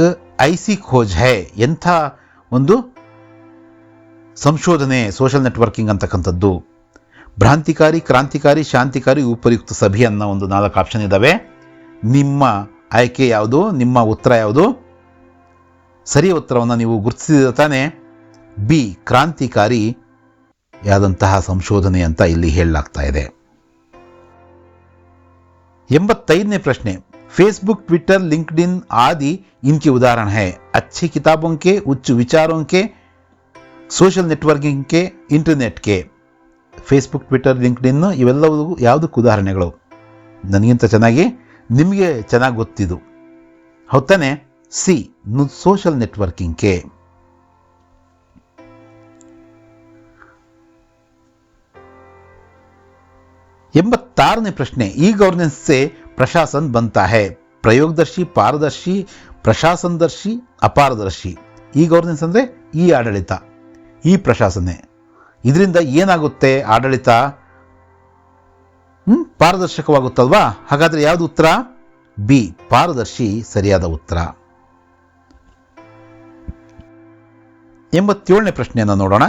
Speaker 1: ऐसी खोज है, ಎಂಥ ಒಂದು ಸಂಶೋಧನೆ ಸೋಷಲ್ ನೆಟ್ವರ್ಕಿಂಗ್ ಅಂತಕ್ಕಂಥದ್ದು. ಭ್ರಾಂತಿಕಾರಿ, ಕ್ರಾಂತಿಕಾರಿ, ಶಾಂತಿಕಾರಿ, ಉಪಯುಕ್ತ, ಸಭಿ ಅನ್ನೋ ಒಂದು 4 ಆಪ್ಷನ್ ಇದ್ದಾವೆ. ನಿಮ್ಮ ಆಯ್ಕೆ ಯಾವುದು? ನಿಮ್ಮ ಉತ್ತರ ಯಾವುದು? ಸರಿಯ ಉತ್ತರವನ್ನು ನೀವು ಗುರುತಿಸಿದ ತಾನೇ. ಬಿ, ಕ್ರಾಂತಿಕಾರಿ ಯಾದಂತಹ ಸಂಶೋಧನೆ ಅಂತ ಇಲ್ಲಿ ಹೇಳಲಾಗ್ತಾ ಇದೆ. 85ನೇ ಪ್ರಶ್ನೆ. फेसबुक, ट्विटर, लिंक्डइन आदि इनके उदाहरण है. अच्छी किताबों के, उच्च विचारों के, सोशल नेटवर्किंग के, इंटरनेट के. ಫೇಸ್ಬುಕ್, ಟ್ವಿಟರ್, ಲಿಂಕ್ಡ್ಇನ್ ಇವೆಲ್ಲವೂ ಯಾವುದಕ್ಕೆ ಉದಾಹರಣೆಗಳು? ನನಗಿಂತ ಚೆನ್ನಾಗಿ ನಿಮಗೆ ಚೆನ್ನಾಗಿ ಗೊತ್ತಿದ್ದು ಹೌದಾನೆ. C, social ನೆಟ್ವರ್ಕಿಂಗ್ಗೆ. 86ನೇ ಪ್ರಶ್ನೆ. ಈ ಗವರ್ನೆನ್ಸ್ ಸೆ ಪ್ರಶಾಸನ್ बनता है. ಪ್ರಯೋಗದರ್ಶಿ, ಪಾರದರ್ಶಿ, ಪ್ರಶಾಸನದರ್ಶಿ, ಅಪಾರದರ್ಶಿ. ಈ ಗವರ್ನೆನ್ಸ್ ಅಂದರೆ ಈ ಆಡಳಿತ, ಈ ಪ್ರಶಾಸನೆ. ಇದರಿಂದ ಏನಾಗುತ್ತೆ? ಆಡಳಿತ ಪಾರದರ್ಶಕವಾಗುತ್ತಲ್ವಾ? ಹಾಗಾದರೆ ಯಾವುದು ಉತ್ತರ? ಬಿ, ಪಾರದರ್ಶಿ ಸರಿಯಾದ ಉತ್ತರ. 87ನೇ ಪ್ರಶ್ನೆಯನ್ನು ನೋಡೋಣ.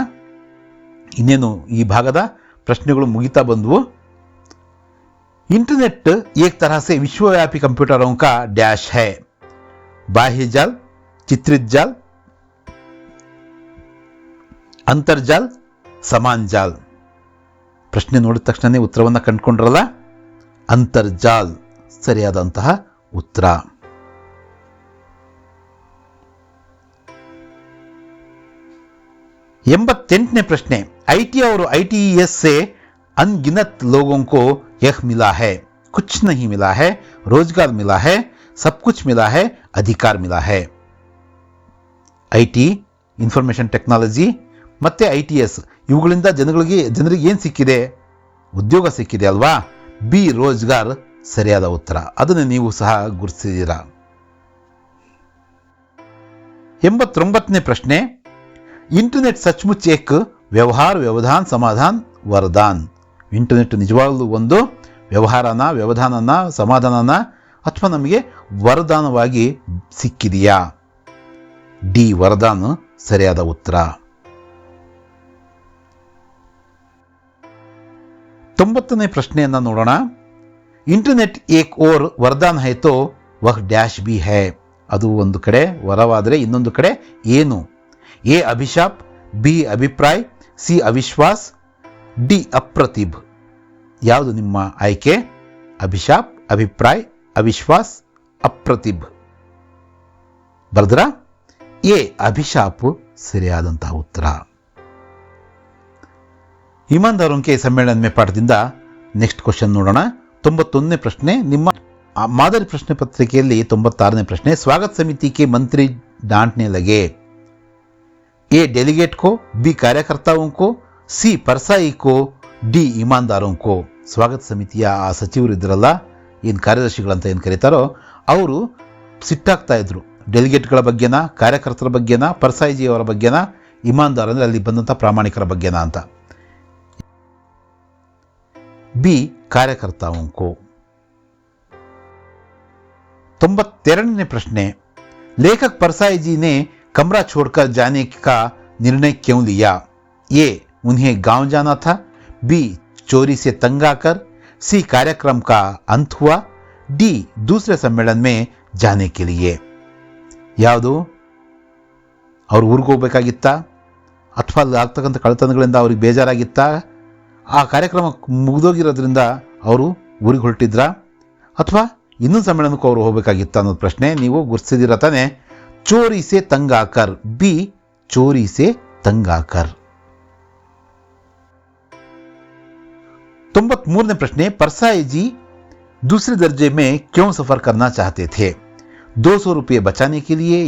Speaker 1: ಇನ್ನೇನು ಈ ಭಾಗದ ಪ್ರಶ್ನೆಗಳು ಮುಗಿತಾ ಬಂದವು. इंटरनेट एक तरह से विश्वव्यापी कंप्यूटरों का डैश है. बाह्य जाल, चित्रित जाल, ಅಂತರ್ಜಾಲ್, ಸಮಾನ್ ಜಾಲ್. ಪ್ರಶ್ನೆ ನೋಡಿದ ತಕ್ಷಣ ಉತ್ತರವನ್ನು ಕಂಡುಕೊಂಡ್ರಲ್ಲ, ಅಂತರ್ಜಾಲ್ ಸರಿಯಾದಂತಹ ಉತ್ತರ. 88ನೇ ಪ್ರಶ್ನೆ. ಐಟಿ और ITES से अनगिनत लोगों को यह मिला है. कुछ नहीं मिला है, रोजगार मिला है, सब कुछ मिला है, अधिकार मिला है. ಐಟಿ, ಇನ್ಫಾರ್ಮೇಷನ್ ಟೆಕ್ನಾಲಜಿ ಮತ್ತು ITS ಇವುಗಳಿಂದ ಜನರಿಗೆ ಏನು ಸಿಕ್ಕಿದೆ? ಉದ್ಯೋಗ ಸಿಕ್ಕಿದೆ ಅಲ್ವಾ? ಬಿ, ರೋಜ್ಗಾರ್ ಸರಿಯಾದ ಉತ್ತರ. ಅದನ್ನು ನೀವು ಸಹ ಗುರುತಿಸಿದ್ದೀರಾ. 89ನೇ ಪ್ರಶ್ನೆ. ಇಂಟರ್ನೆಟ್ ಸಚ್ಮುಚ್ ಏಕ್ ವ್ಯವಹಾರ, ವ್ಯವಧಾನ್, ಸಮಾಧಾನ್, ವರದಾನ್. ಇಂಟರ್ನೆಟ್ ನಿಜವಾಗಲೂ ಒಂದು ವ್ಯವಹಾರನ, ವ್ಯವಧಾನನ, ಸಮಾಧಾನನ ಅಥವಾ ನಮಗೆ ವರದಾನವಾಗಿ ಸಿಕ್ಕಿದೆಯಾ? ಡಿ, ವರದಾನ ಸರಿಯಾದ ಉತ್ತರ. 90ನೇ ಪ್ರಶ್ನೆಯನ್ನು ನೋಡೋಣ. ಇಂಟರ್ನೆಟ್ ಏಕ್ ಓರ್ ವರದಾನ್ ಹೈ ತೋ ವಹ್ ಡ್ಯಾಶ್ ಬಿ ಹೈ. ಅದು ಒಂದು ಕಡೆ ವರವಾದರೆ ಇನ್ನೊಂದು ಕಡೆ ಏನು? ಎ, ಅಭಿಶಾಪ್, ಬಿ, ಅಭಿಪ್ರಾಯ, ಸಿ, ಅವಿಶ್ವಾಸ್, ಡಿ, ಅಪ್ರತಿಭ್. ಯಾವುದು ನಿಮ್ಮ ಆಯ್ಕೆ? ಅಭಿಶಾಪ್, ಅಭಿಪ್ರಾಯ, ಅವಿಶ್ವಾಸ್, ಅಪ್ರತಿಭ್. ಬರ್ದ್ರ? ಎ, ಅಭಿಶಾಪ್ ಸರಿಯಾದಂತಹ ಉತ್ತರ. ईमानदारों के सम्मेलन में ಪಾಠದಿಂದ ನೆಕ್ಸ್ಟ್ ಕ್ವಶನ್ ನೋಡೋಣ. 91ನೇ ಪ್ರಶ್ನೆ. ನಿಮ್ಮ ಮಾದರಿ ಪ್ರಶ್ನೆ ಪತ್ರಿಕೆಯಲ್ಲಿ 96ನೇ ಪ್ರಶ್ನೆ. स्वागत समिति के मंत्री डांटने लगे. ए, डेलीगेट को, बी, कार्यकर्ताओं को, ಸಿ, ಪರ್ಸಾಯಿ ಕೋ, ಡಿ, ಇಮಾನ್ದಾರೋं को. ಸ್ವಾಗತ ಸಮಿತಿಯ ಆ ಸಚಿವರು ಇದ್ರಲ್ಲ, ಏನು ಕಾರ್ಯದರ್ಶಿಗಳಂತ ಏನು ಕರೀತಾರೋ, ಅವರು ಸಿಟ್ಟಾಗ್ತಾ ಇದ್ರು. ಡೆಲಿಗೇಟ್ಗಳ ಬಗ್ಗೆನ, ಕಾರ್ಯಕರ್ತರ ಬಗ್ಗೆನ, ಪರ್ಸಾಯಿಜಿಯವರ ಬಗ್ಗೆನ, ಇಮಾನ್ದಾರ್ ಅಂದರೆ ಅಲ್ಲಿ ಬಂದಂಥ ಪ್ರಾಮಾಣಿಕರ ಬಗ್ಗೆನ ಅಂತ. ಬಿ, ಕಾರ್ಯಕರ್ತಾओं को. 92ನೇ ಪ್ರಶ್ನೆ. लेखक परसाई जी ने कमरा छोड़कर जाने का निर्णय क्यों लिया? ए, उन्हें गांव जाना था, बी, चोरी से तंग आकर, सी, कार्यक्रम का अंत हुआ, डी, दूसरे सम्मेलन में जाने के लिए. ಯಾವುದು? ಅವ್ರು ಊರಿಗೆ ಹೋಗ್ಬೇಕಾಗಿತ್ತ ಅಥವಾ ಅಲ್ಲಿ ಆಗ್ತಕ್ಕಂಥ ಕಳ್ಳತನಗಳಿಂದ ಅವ್ರಿಗೆ ಬೇಜಾರಾಗಿತ್ತಾ? ಆ ಕಾರ್ಯಕ್ರಮ ಮುಗಿದೋಗಿರೋದ್ರಿಂದ ಅವರು ಊರಿಗೆ ಹೊರಟಿದ್ರಾ ಅಥವಾ ಇನ್ನೊಂದು ಸಮ್ಮೇಳನಕ್ಕೂ ಅವರು ಹೋಗಬೇಕಾಗಿತ್ತ ಅನ್ನೋದು ಪ್ರಶ್ನೆ. ನೀವು ಗುರುತಿಸಿದಿರ ತಾನೆ. ಚೋರಿ ಸೆ ತಂಗ್ ಆಕರ್. ಬಿ, ಚೋರಿ ಸೆ ತಂಗ್ ಆಕರ್. 93ನೇ ಪ್ರಶ್ನೆ. परसाई जी दूसरे दर्जे में क्यों सफर करना चाहते थे? 200 रुपये बचाने के लिए,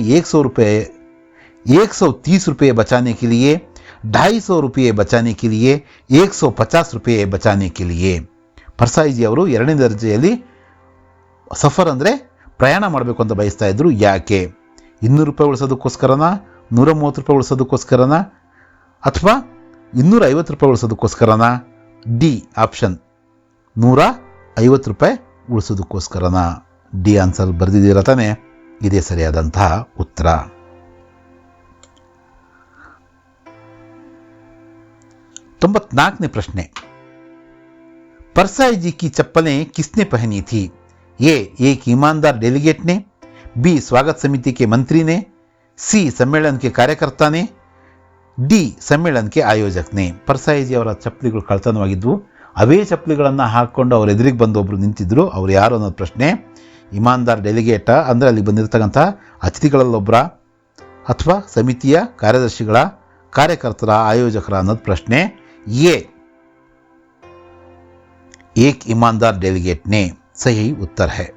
Speaker 1: 130 रुपये बचाने के लिए, 250 रुपये बचाने के लिए, 150 रुपये बचाने के लिए. परसाई जी ಅವರು 2ನೇ ದರ್ಜೆಯಲ್ಲಿ ಸಫರ್ ಅಂದರೆ ಪ್ರಯಾಣ ಮಾಡಬೇಕು ಅಂತ ಬಯಸ್ತಾ ಇದ್ರು. ಯಾಕೆ? 200 ರೂಪಾಯಿ ಉಳಿಸೋದಕ್ಕೋಸ್ಕರನ, 130 ರೂಪಾಯಿ ಉಳಿಸೋದಕ್ಕೋಸ್ಕರನ, ಅಥವಾ 250 ರೂಪಾಯಿ ಉಳಿಸೋದಕ್ಕೋಸ್ಕರನ? ಡಿ ಆಪ್ಷನ್, 150 ರೂಪಾಯಿ ಉಳಿಸೋದಕ್ಕೋಸ್ಕರನ. ಡಿ ಆನ್ಸರ್ ಬರೆದಿದ್ದೀರ ತಾನೆ. ಇದೇ ಸರಿಯಾದಂತಹ ಉತ್ತರ. 94ನೇ ಪ್ರಶ್ನೆ. परसाई जी की चप्पलें किसने पहनी थी? ए एक ईमानदार डेलीगेट ने, बी स्वागत समिति के मंत्री ने, सी सम्मेलन के कार्यकर्ता ने, ಡಿ ಸಮ್ಮೇಳನಕ್ಕೆ ಆಯೋಜಕನೇ. ಪರ್ಸಾಯಿಜಿ ಅವರ ಚಪ್ಪಲಿಗಳು ಕಳ್ತನವಾಗಿದ್ವು. ಅವೇ ಚಪ್ಪಲಿಗಳನ್ನು ಹಾಕ್ಕೊಂಡು ಅವ್ರ ಎದುರಿಗೆ ಬಂದು ಒಬ್ಬರು ನಿಂತಿದ್ರು. ಅವ್ರು ಯಾರು ಅನ್ನೋದು ಪ್ರಶ್ನೆ. ಇಮಾನ್ದಾರ್ ಡೆಲಿಗೇಟ ಅಂದರೆ ಅಲ್ಲಿ ಬಂದಿರತಕ್ಕಂಥ ಅತಿಥಿಗಳಲ್ಲೊಬ್ಬರ ಅಥವಾ ಸಮಿತಿಯ ಕಾರ್ಯದರ್ಶಿಗಳ, ಕಾರ್ಯಕರ್ತರ, ಆಯೋಜಕರ ಅನ್ನೋದು ಪ್ರಶ್ನೆ. ಎ ಏಕ್ ಇಮಾನ್ದಾರ್ ಡೆಲಿಗೇಟ್ನೇ ಸಹಿ ಉತ್ತರ ಹೈ.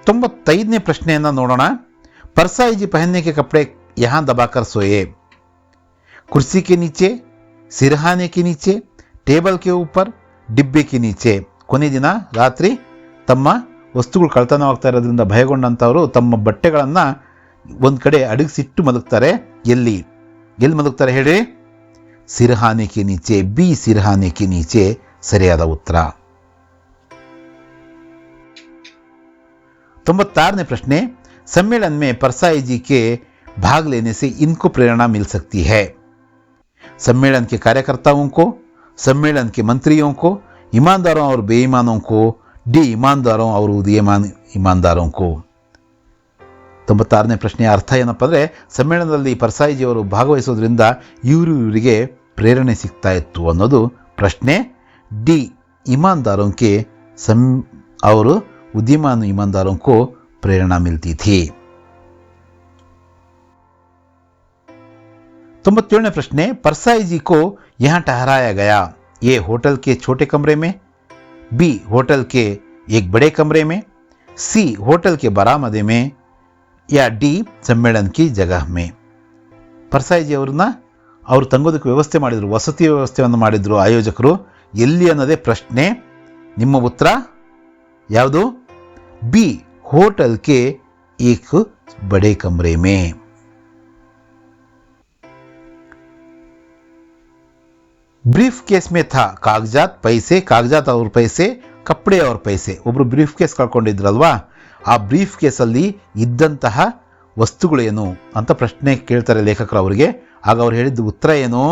Speaker 1: 95ನೇ ಪ್ರಶ್ನೆಯನ್ನು ನೋಡೋಣ. परसाई जी पहनने के कपड़े यहाँ दबाकर सोए. कुर्सी के नीचे, सिरहाने के नीचे, ಟೇಬಲ್ ಕೆ ऊपर, ಡಿಬ್ಬೆ ಕೆ ನೀಚೆ. ಕೊನೆ ದಿನ ರಾತ್ರಿ ತಮ್ಮ ವಸ್ತುಗಳು ಕಳ್ತನವಾಗ್ತಾ ಇರೋದ್ರಿಂದ ಭಯಗೊಂಡಂಥವರು ತಮ್ಮ ಬಟ್ಟೆಗಳನ್ನು ಒಂದು ಕಡೆ ಅಡಗಿಸಿಟ್ಟು ಮಲಗ್ತಾರೆ. ಎಲ್ಲಿ ಮಲಗ್ತಾರೆ ಹೇಳಿ? ಸಿರಹಾನೆ ಕೆ ನೀಚೆ. ಬಿ ಸಿರಹಾನೆ ಕೆ ನೀಚೆ ಸರಿಯಾದ ಉತ್ತರ. 96ನೇ ಪ್ರಶ್ನೆ. सम्मेलन में परसाई जी के भाग लेने से इनको प्रेरणा मिल सकती है. सम्मेलन के कार्यकर्ताओं को, सम्मेलन के मंत्रियों को, ईमानदारों और बेईमानों को, डी ईमानदारों और उदीयमान ईमानदारों को. 96ನೇ ಪ್ರಶ್ನೆಯ ಅರ್ಥ ಏನಪ್ಪ ಅಂದರೆ, ಸಮ್ಮೇಳನದಲ್ಲಿ ಪರ್ಸಾಯಿಜಿಯವರು ಭಾಗವಹಿಸೋದ್ರಿಂದ ಇವರಿಗೆ ಪ್ರೇರಣೆ ಸಿಗ್ತಾ ಇತ್ತು ಅನ್ನೋದು ಪ್ರಶ್ನೆ. ಡಿ ईमानदारों और उदीयमान ईमानदारों को प्रेरणा मिलती थी. 97वें प्रश्न. परसाई जी को यहां ठहराया गया. ए होटल के छोटे कमरे में, बी होटल के एक बड़े कमरे में, सी होटल के बरामदे में, या डी सम्मेलन की जगह में. परसाई जी ಅವ್ರನ್ನ ಅವರು ತಂಗೋದಕ್ಕೆ ವ್ಯವಸ್ಥೆ ಮಾಡಿದ್ರು, ವಸತಿ ವ್ಯವಸ್ಥೆಯನ್ನು ಮಾಡಿದ್ರು ಆಯೋಜಕರು. ಎಲ್ಲಿ ಅನ್ನೋದೇ ಪ್ರಶ್ನೆ. ನಿಮ್ಮ ಉತ್ತರ ಯಾವುದು? ಬಿ होटल के एक बड़े कमरे में. ब्रीफ केस में था कागजात, पैसे, कागजात और पैसे, कपड़े और पैसे. ಒಬ್ರು ಬ್ರೀಫ್ ಕೇಸ್ ಕಳ್ಕೊಂಡಿದ್ರಲ್ವಾ, ಆ ಬ್ರೀಫ್ ಕೇಸಲ್ಲಿ ಇದ್ದಂತಹ ವಸ್ತುಗಳೇನು ಅಂತ ಪ್ರಶ್ನೆ ಕೇಳ್ತಾರೆ ಲೇಖಕರು ಅವರಿಗೆ. ಆಗ ಅವ್ರು ಹೇಳಿದ್ದು ಉತ್ತರ ಏನು?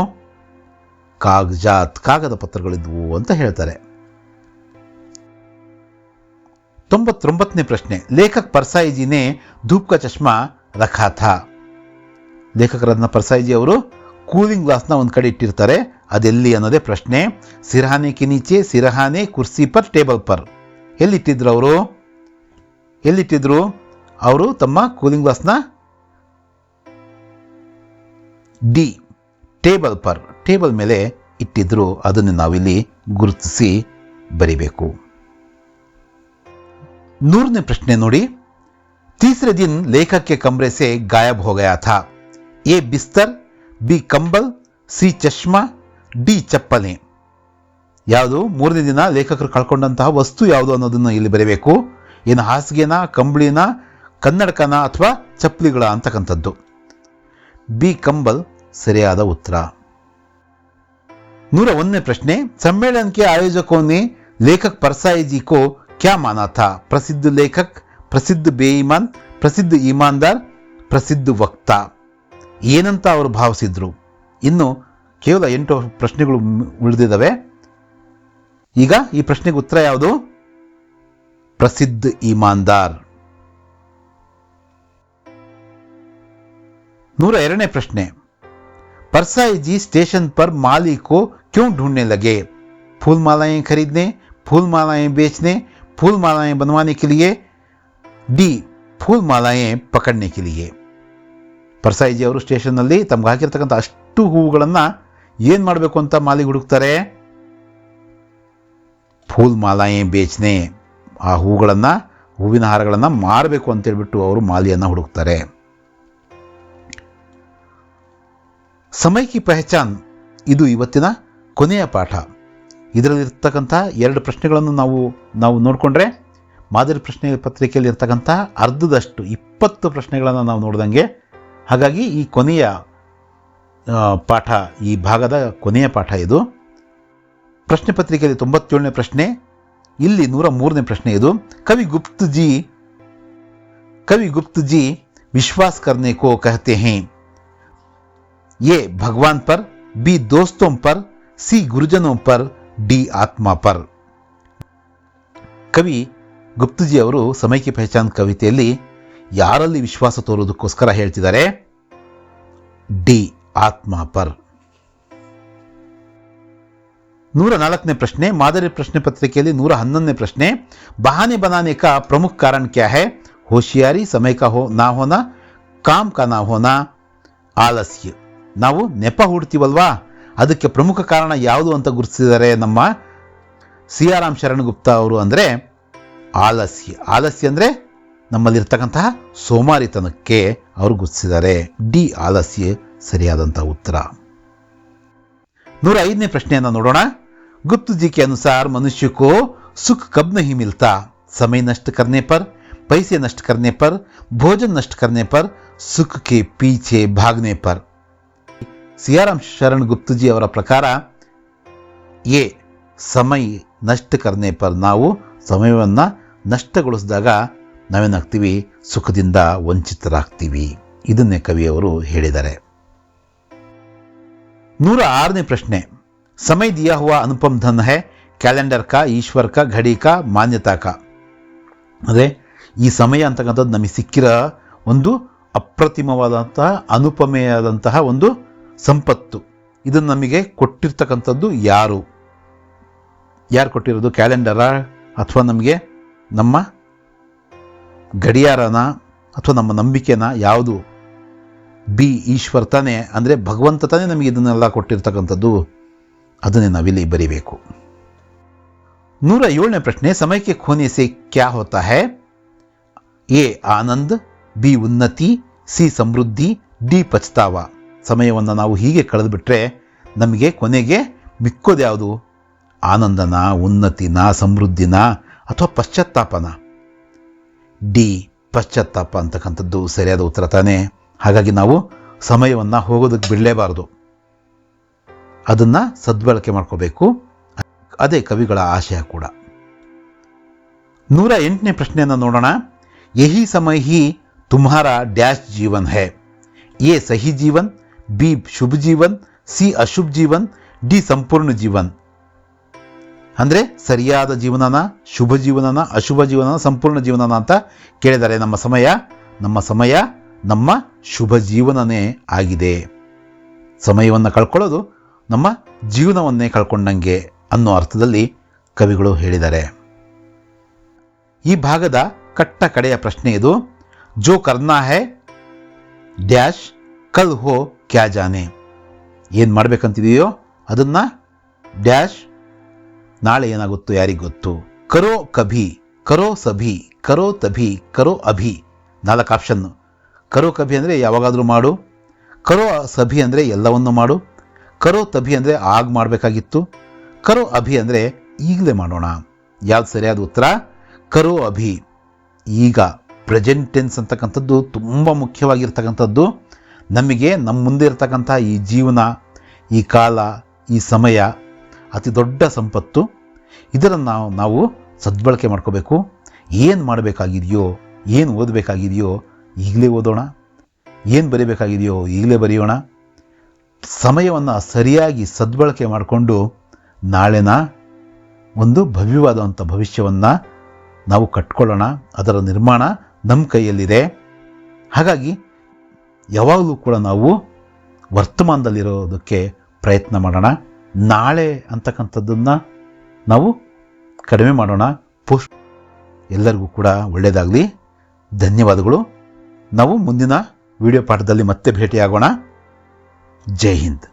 Speaker 1: ಕಾಗಜಾತ್, ಕಾಗದ ಪತ್ರಗಳಿದ್ವು ಅಂತ ಹೇಳ್ತಾರೆ. 99ನೇ ಪ್ರಶ್ನೆ. लेखक परसाई जी ने धूप का चश्मा रखा था. ಲೇಖಕರನ್ನ परसाई जी ಅವರು ಕೂಲಿಂಗ್ ಗ್ಲಾಸ್ನ ಒಂದು ಕಡೆ ಇಟ್ಟಿರ್ತಾರೆ. ಅದೆಲ್ಲಿ ಅನ್ನೋದೇ ಪ್ರಶ್ನೆ. ಸಿರಹಾನೆ ಕೆ ನೀಚೆ, ಸಿರಹಾನೆ, ಕುರ್ಸಿ ಪರ್, ಟೇಬಲ್ ಪರ್. ಎಲ್ಲಿಟ್ಟಿದ್ರು ಅವರು ತಮ್ಮ ಕೂಲಿಂಗ್ ಗ್ಲಾಸ್ನ? ಡಿ ಟೇಬಲ್ ಪರ್, ಟೇಬಲ್ ಮೇಲೆ ಇಟ್ಟಿದ್ರು. ಅದನ್ನು ನಾವಿಲ್ಲಿ ಗುರುತಿಸಿ ಬರಿಬೇಕು. 100ನೇ ಪ್ರಶ್ನೆ ನೋಡಿ. तीसरे दिन लेखक के कमरे से गायब हो गया था. ए बिस्तर, बी कंबल, सी चश्मा, ಡಿ ಚಪ್ಪಲಿ. ಯಾವುದು? 3ನೇ ದಿನ ಲೇಖಕರು ಕಳ್ಕೊಂಡಂತಹ ವಸ್ತು ಯಾವುದು ಅನ್ನೋದನ್ನು ಇಲ್ಲಿ ಬರೀಬೇಕು. ಏನು ಹಾಸಿಗೆನ, ಕಂಬಳಿನ, ಕನ್ನಡಕನ ಅಥವಾ ಚಪ್ಪಲಿಗಳ ಅಂತಕ್ಕಂಥದ್ದು. ಬಿ ಕಂಬಲ್ ಸರಿಯಾದ ಉತ್ತರ. 101ನೇ ಪ್ರಶ್ನೆ. सम्मेलन के आयोजकों ने लेखक परसाई जी को क्या माना था? प्रसिद्ध लेखक, प्रसिद्ध बेईमान, प्रसिद्ध ईमानदार, प्रसिद्ध वक्ता. ಏನಂತ ಅವರು ಭಾವಿಸಿದ್ರು? ಇನ್ನು ಕೇವಲ 8 ಪ್ರಶ್ನೆಗಳು ಉಳಿದಿದ್ದಾವೆ. ಈಗ ಈ ಪ್ರಶ್ನೆಗೆ ಉತ್ತರ ಯಾವುದು? ಪ್ರಸಿದ್ಧ ಈಮಾನ್ದಾರ್. 102ನೇ ಪ್ರಶ್ನೆ. परसाई जी स्टेशन पर माली को क्यों ढूंढने लगे? फूल मालाएं खरीदने, फूल मालाएं बेचने, फूल मालाएं बनवाने के लिए, डी फूल मालाएं पकड़ने के लिए. परसाई जी ಅವರು ಸ್ಟೇಷನ್ನಲ್ಲಿ ತಮ್ಗೆ ಹಾಕಿರ್ತಕ್ಕಂಥ ಅಷ್ಟು ಹೂವುಗಳನ್ನು ಏನು ಮಾಡಬೇಕು ಅಂತ ಮಾಲಿ ಹುಡುಕ್ತಾರೆ? ಫೂಲ್ ಮಾಲಾಯೇ ಬೇಚ್ನೆ. ಆ ಹೂಗಳನ್ನು, ಹೂವಿನ ಹಾರಗಳನ್ನು ಮಾರಬೇಕು ಅಂತೇಳ್ಬಿಟ್ಟು ಅವರು ಮಾಲಿಯನ್ನು ಹುಡುಕ್ತಾರೆ. ಸಮಯ ಕಿ ಪಹಚಾನ್ ಇದು ಇವತ್ತಿನ ಕೊನೆಯ ಪಾಠ. ಇದರಲ್ಲಿರ್ತಕ್ಕಂಥ 2 ಪ್ರಶ್ನೆಗಳನ್ನು ನಾವು ನೋಡಿಕೊಂಡ್ರೆ ಮಾದರಿ ಪ್ರಶ್ನೆ ಪತ್ರಿಕೆಯಲ್ಲಿ ಇರ್ತಕ್ಕಂಥ ಅರ್ಧದಷ್ಟು 20 ಪ್ರಶ್ನೆಗಳನ್ನು ನಾವು ನೋಡಿದಂಗೆ. ಹಾಗಾಗಿ ಈ ಕೊನೆಯ ಪಾಠ, ಈ ಭಾಗದ ಕೊನೆಯ ಪಾಠ ಇದು. ಪ್ರಶ್ನೆ ಪತ್ರಿಕೆಯಲ್ಲಿ 97ನೇ ಪ್ರಶ್ನೆ, ಇಲ್ಲಿ 103ನೇ ಪ್ರಶ್ನೆ ಇದು. कवि गुप्त जी विश्वास करने को कहते हैं. ए भगवान पर, बी दोस्तों पर, सी गुरुजनों पर, ಡಿ ಆತ್ಮ ಪರ್. ಕವಿ ಗುಪ್ತಜಿ ಅವರು ಸಮಯ ಕಿ ಪಹಚಾನ್ ಕವಿತೆಯಲ್ಲಿ ಯಾರಲ್ಲಿ ವಿಶ್ವಾಸ ತೋರುವುದಕ್ಕೋಸ್ಕರ ಹೇಳ್ತಿದ್ದಾರೆ ಡಿ ಆತ್ಮ ಪರ್. 104ನೇ ಪ್ರಶ್ನೆ ಮಾದರಿ ಪ್ರಶ್ನೆ ಪತ್ರಿಕೆಯಲ್ಲಿ 111ನೇ ಪ್ರಶ್ನೆ ಬಹಾನೆ ಬನಾನೆ ಕಾ ಪ್ರಮುಖ ಕಾರಣ ಕ್ಯಾ ಹೈ? ಹೋಶಿಯಾರಿ, ಸಮಯ ಕಾ ನಾ ಹೋನಾ, ಕಾಮ್ ಕಾ ನಾ ಹೋನಾ, ಆಲಸ್ಯ. ನಾವು ನೆಪ ಹೂಡ್ತೀವಲ್ವಾ, ಅದಕ್ಕೆ ಪ್ರಮುಖ ಕಾರಣ ಯಾವುದು ಅಂತ ಗುರುತಿಸಿದ್ದಾರೆ ನಮ್ಮ ಸಿಯಾರಾಮ್ ಶರಣ್ ಗುಪ್ತಾ ಅವರು. ಅಂದರೆ ಆಲಸ್ಯ. ಆಲಸ್ಯ ಅಂದರೆ ನಮ್ಮಲ್ಲಿರ್ತಕ್ಕಂತಹ ಸೋಮಾರಿತನಕ್ಕೆ ಅವರು ಗುರುತಿಸಿದ್ದಾರೆ. ಡಿ ಆಲಸ್ಯ ಸರಿಯಾದಂಥ ಉತ್ತರ. 105ನೇ ಪ್ರಶ್ನೆಯನ್ನು ನೋಡೋಣ. गुप्त जी के अनुसार मनुष्य को सुख कब नहीं मिलता? समय नष्ट करने पर, पैसे नष्ट करने पर, भोजन नष्ट करने पर, सुख के पीछे भागने पर. सियाराम शरण गुप्त जी ಅವರ ಪ್ರಕಾರ ಎ ಸಮಯ ನಷ್ಟ ಕರ್ನೆ ಪರ್, ನಾವು ಸಮಯವನ್ನು ನಷ್ಟಗೊಳಿಸಿದಾಗ ನಾವೇನಾಗ್ತೀವಿ, ಸುಖದಿಂದ ವಂಚಿತರಾಗ್ತೀವಿ. ಇದನ್ನೇ ಕವಿಯವರು ಹೇಳಿದ್ದಾರೆ. 106ನೇ ಪ್ರಶ್ನೆ समय दिया हुआ अनुपम धन है, ಕ್ಯಾಲೆಂಡರ್ का, ಈಶ್ವರ್ का, घड़ी का, ಮಾನ್ಯತಾ का. ಅಂದರೆ ಈ ಸಮಯ ಅಂತಕ್ಕಂಥದ್ದು ನಮಗೆ ಸಿಕ್ಕಿರೋ ಒಂದು ಅಪ್ರತಿಮವಾದಂತಹ ಅನುಪಮೆಯಾದಂತಹ ಒಂದು ಸಂಪತ್ತು. ಇದನ್ನು ನಮಗೆ ಕೊಟ್ಟಿರ್ತಕ್ಕಂಥದ್ದು ಯಾರು ಕೊಟ್ಟಿರೋದು? ಕ್ಯಾಲೆಂಡರ ಅಥವಾ ನಮಗೆ ನಮ್ಮ ಗಡಿಯಾರನ ಅಥವಾ ನಮ್ಮ ನಂಬಿಕೆನ? ಯಾವುದು? ಬಿ ಈಶ್ವರ್ ತಾನೇ, ಅಂದರೆ ಭಗವಂತ ತಾನೇ ನಮಗೆ ಇದನ್ನೆಲ್ಲ ಕೊಟ್ಟಿರ್ತಕ್ಕಂಥದ್ದು. ಅದನ್ನೇ ನಾವಿಲ್ಲಿ ಬರೀಬೇಕು. 107ನೇ ಪ್ರಶ್ನೆ ಸಮಯಕ್ಕೆ ಖೋನೆ ಸೆ ಕ್ಯಾ ಹೋತಾ ಹೈ? ಎ ಆನಂದ್, ಬಿ ಉನ್ನತಿ, ಸಿ ಸಮೃದ್ಧಿ, ಡಿ ಪಚ್ತಾವ. ಸಮಯವನ್ನು ನಾವು ಹೀಗೆ ಕಳೆದುಬಿಟ್ರೆ ನಮಗೆ ಕೊನೆಗೆ ಮಿಕ್ಕೋದು ಯಾವುದು? ಆನಂದನ, ಉನ್ನತಿನ, ಸಮೃದ್ಧಿನ ಅಥವಾ ಪಶ್ಚಾತ್ತಾಪನ? ಡಿ ಪಶ್ಚಾತ್ತಾಪ ಅಂತಕ್ಕಂಥದ್ದು ಸರಿಯಾದ ಉತ್ತರ ತಾನೇ. ಹಾಗಾಗಿ ನಾವು ಸಮಯವನ್ನು ಹೋಗೋದಕ್ಕೆ ಬಿಡಲೇಬಾರದು, ಅದನ್ನು ಸದ್ಬಳಕೆ ಮಾಡ್ಕೋಬೇಕು. ಅದೇ ಕವಿಗಳ ಆಶಯ ಕೂಡ. 108ನೇ ಪ್ರಶ್ನೆಯನ್ನು ನೋಡೋಣ. ಯಹಿ ಸಮಯ ಹಿ Tumhara dash Jeevan high? A ಸಹಿ ಜೀವನ್, ಬಿ ಶುಭ ಜೀವನ್, ಸಿ ಅಶುಭ ಜೀವನ್, ಡಿ ಸಂಪೂರ್ಣ ಜೀವನ್. ಅಂದರೆ ಸರಿಯಾದ ಜೀವನನ, ಶುಭ ಜೀವನನ, ಅಶುಭ ಜೀವನನ, ಸಂಪೂರ್ಣ ಜೀವನನ ಅಂತ ಕೇಳಿದ್ದಾರೆ. ನಮ್ಮ ಸಮಯ ನಮ್ಮ ಶುಭ ಜೀವನನೇ ಆಗಿದೆ. ಸಮಯವನ್ನು ಕಳ್ಕೊಳ್ಳೋದು ನಮ್ಮ ಜೀವನವನ್ನೇ ಕಳ್ಕೊಂಡಂಗೆ ಅನ್ನೋ ಅರ್ಥದಲ್ಲಿ ಕವಿಗಳು ಹೇಳಿದ್ದಾರೆ. ಈ ಭಾಗದ ಕಟ್ಟ ಕಡೆಯ ಪ್ರಶ್ನೆ ಇದು. ಜೋ ಕರ್ನಾ ಹೈ ಡ್ಯಾಶ್ ಕಲ್ ಹೋ ಕ್ಯಾ ಜಾನೆ. ಏನು ಮಾಡಬೇಕಂತಿದೆಯೋ ಅದನ್ನು ಡ್ಯಾಶ್ ನಾಳೆ ಏನಾಗುತ್ತೋ ಯಾರಿಗೆ ಗೊತ್ತು. ಕರೋ ಕಭಿ, ಕರೋ ಸಭಿ, ಕರೋ ತಭಿ, ಕರೋ ಅಭಿ. 4 ಆಪ್ಷನ್ನು. ಕರೋ ಕಭಿ ಅಂದರೆ ಯಾವಾಗಾದರೂ ಮಾಡು, ಕರೋ ಸಭಿ ಅಂದರೆ ಎಲ್ಲವನ್ನು ಮಾಡು, ಕರೋ ತಭಿ ಅಂದರೆ ಆಗ ಮಾಡಬೇಕಾಗಿತ್ತು, ಕರೋ ಅಭಿ ಅಂದರೆ ಈಗಲೇ ಮಾಡೋಣ. ಯಾವ್ದು ಸರಿಯಾದ ಉತ್ತರ? ಕರೋ ಅಭಿ. ಈಗ ಪ್ರೆಸೆಂಟ್ ಟೆನ್ಸ್ ಅಂತಕ್ಕಂಥದ್ದು ತುಂಬ ಮುಖ್ಯವಾಗಿರ್ತಕ್ಕಂಥದ್ದು. ನಮಗೆ ನಮ್ಮ ಮುಂದೆ ಇರ್ತಕ್ಕಂಥ ಈ ಜೀವನ, ಈ ಕಾಲ, ಈ ಸಮಯ ಅತಿ ದೊಡ್ಡ ಸಂಪತ್ತು. ಇದನ್ನು ನಾವು ಸದ್ಬಳಕೆ ಮಾಡ್ಕೋಬೇಕು. ಏನು ಮಾಡಬೇಕಾಗಿದೆಯೋ, ಏನು ಓದಬೇಕಾಗಿದೆಯೋ ಈಗಲೇ ಓದೋಣ, ಏನು ಬರೀಬೇಕಾಗಿದೆಯೋ ಈಗಲೇ ಬರೆಯೋಣ. ಸಮಯವನ್ನು ಸರಿಯಾಗಿ ಸದ್ಬಳಕೆ ಮಾಡಿಕೊಂಡು ನಾಳೆನ ಒಂದು ಭವ್ಯವಾದಂಥ ಭವಿಷ್ಯವನ್ನು ನಾವು ಕಟ್ಕೊಳ್ಳೋಣ. ಅದರ ನಿರ್ಮಾಣ ನಮ್ಮ ಕೈಯಲ್ಲಿದೆ. ಹಾಗಾಗಿ ಯಾವಾಗಲೂ ಕೂಡ ನಾವು ವರ್ತಮಾನದಲ್ಲಿರೋದಕ್ಕೆ ಪ್ರಯತ್ನ ಮಾಡೋಣ. ನಾಳೆ ಅಂತಕ್ಕಂಥದ್ದನ್ನು ನಾವು ಕಡಿಮೆ ಮಾಡೋಣ. ಎಲ್ಲರಿಗೂ ಕೂಡ ಒಳ್ಳೆಯದಾಗಲಿ. ಧನ್ಯವಾದಗಳು. ನಾವು ಮುಂದಿನ ವಿಡಿಯೋ ಪಾಠದಲ್ಲಿ ಮತ್ತೆ ಭೇಟಿಯಾಗೋಣ. ಜೈ ಹಿಂದ್.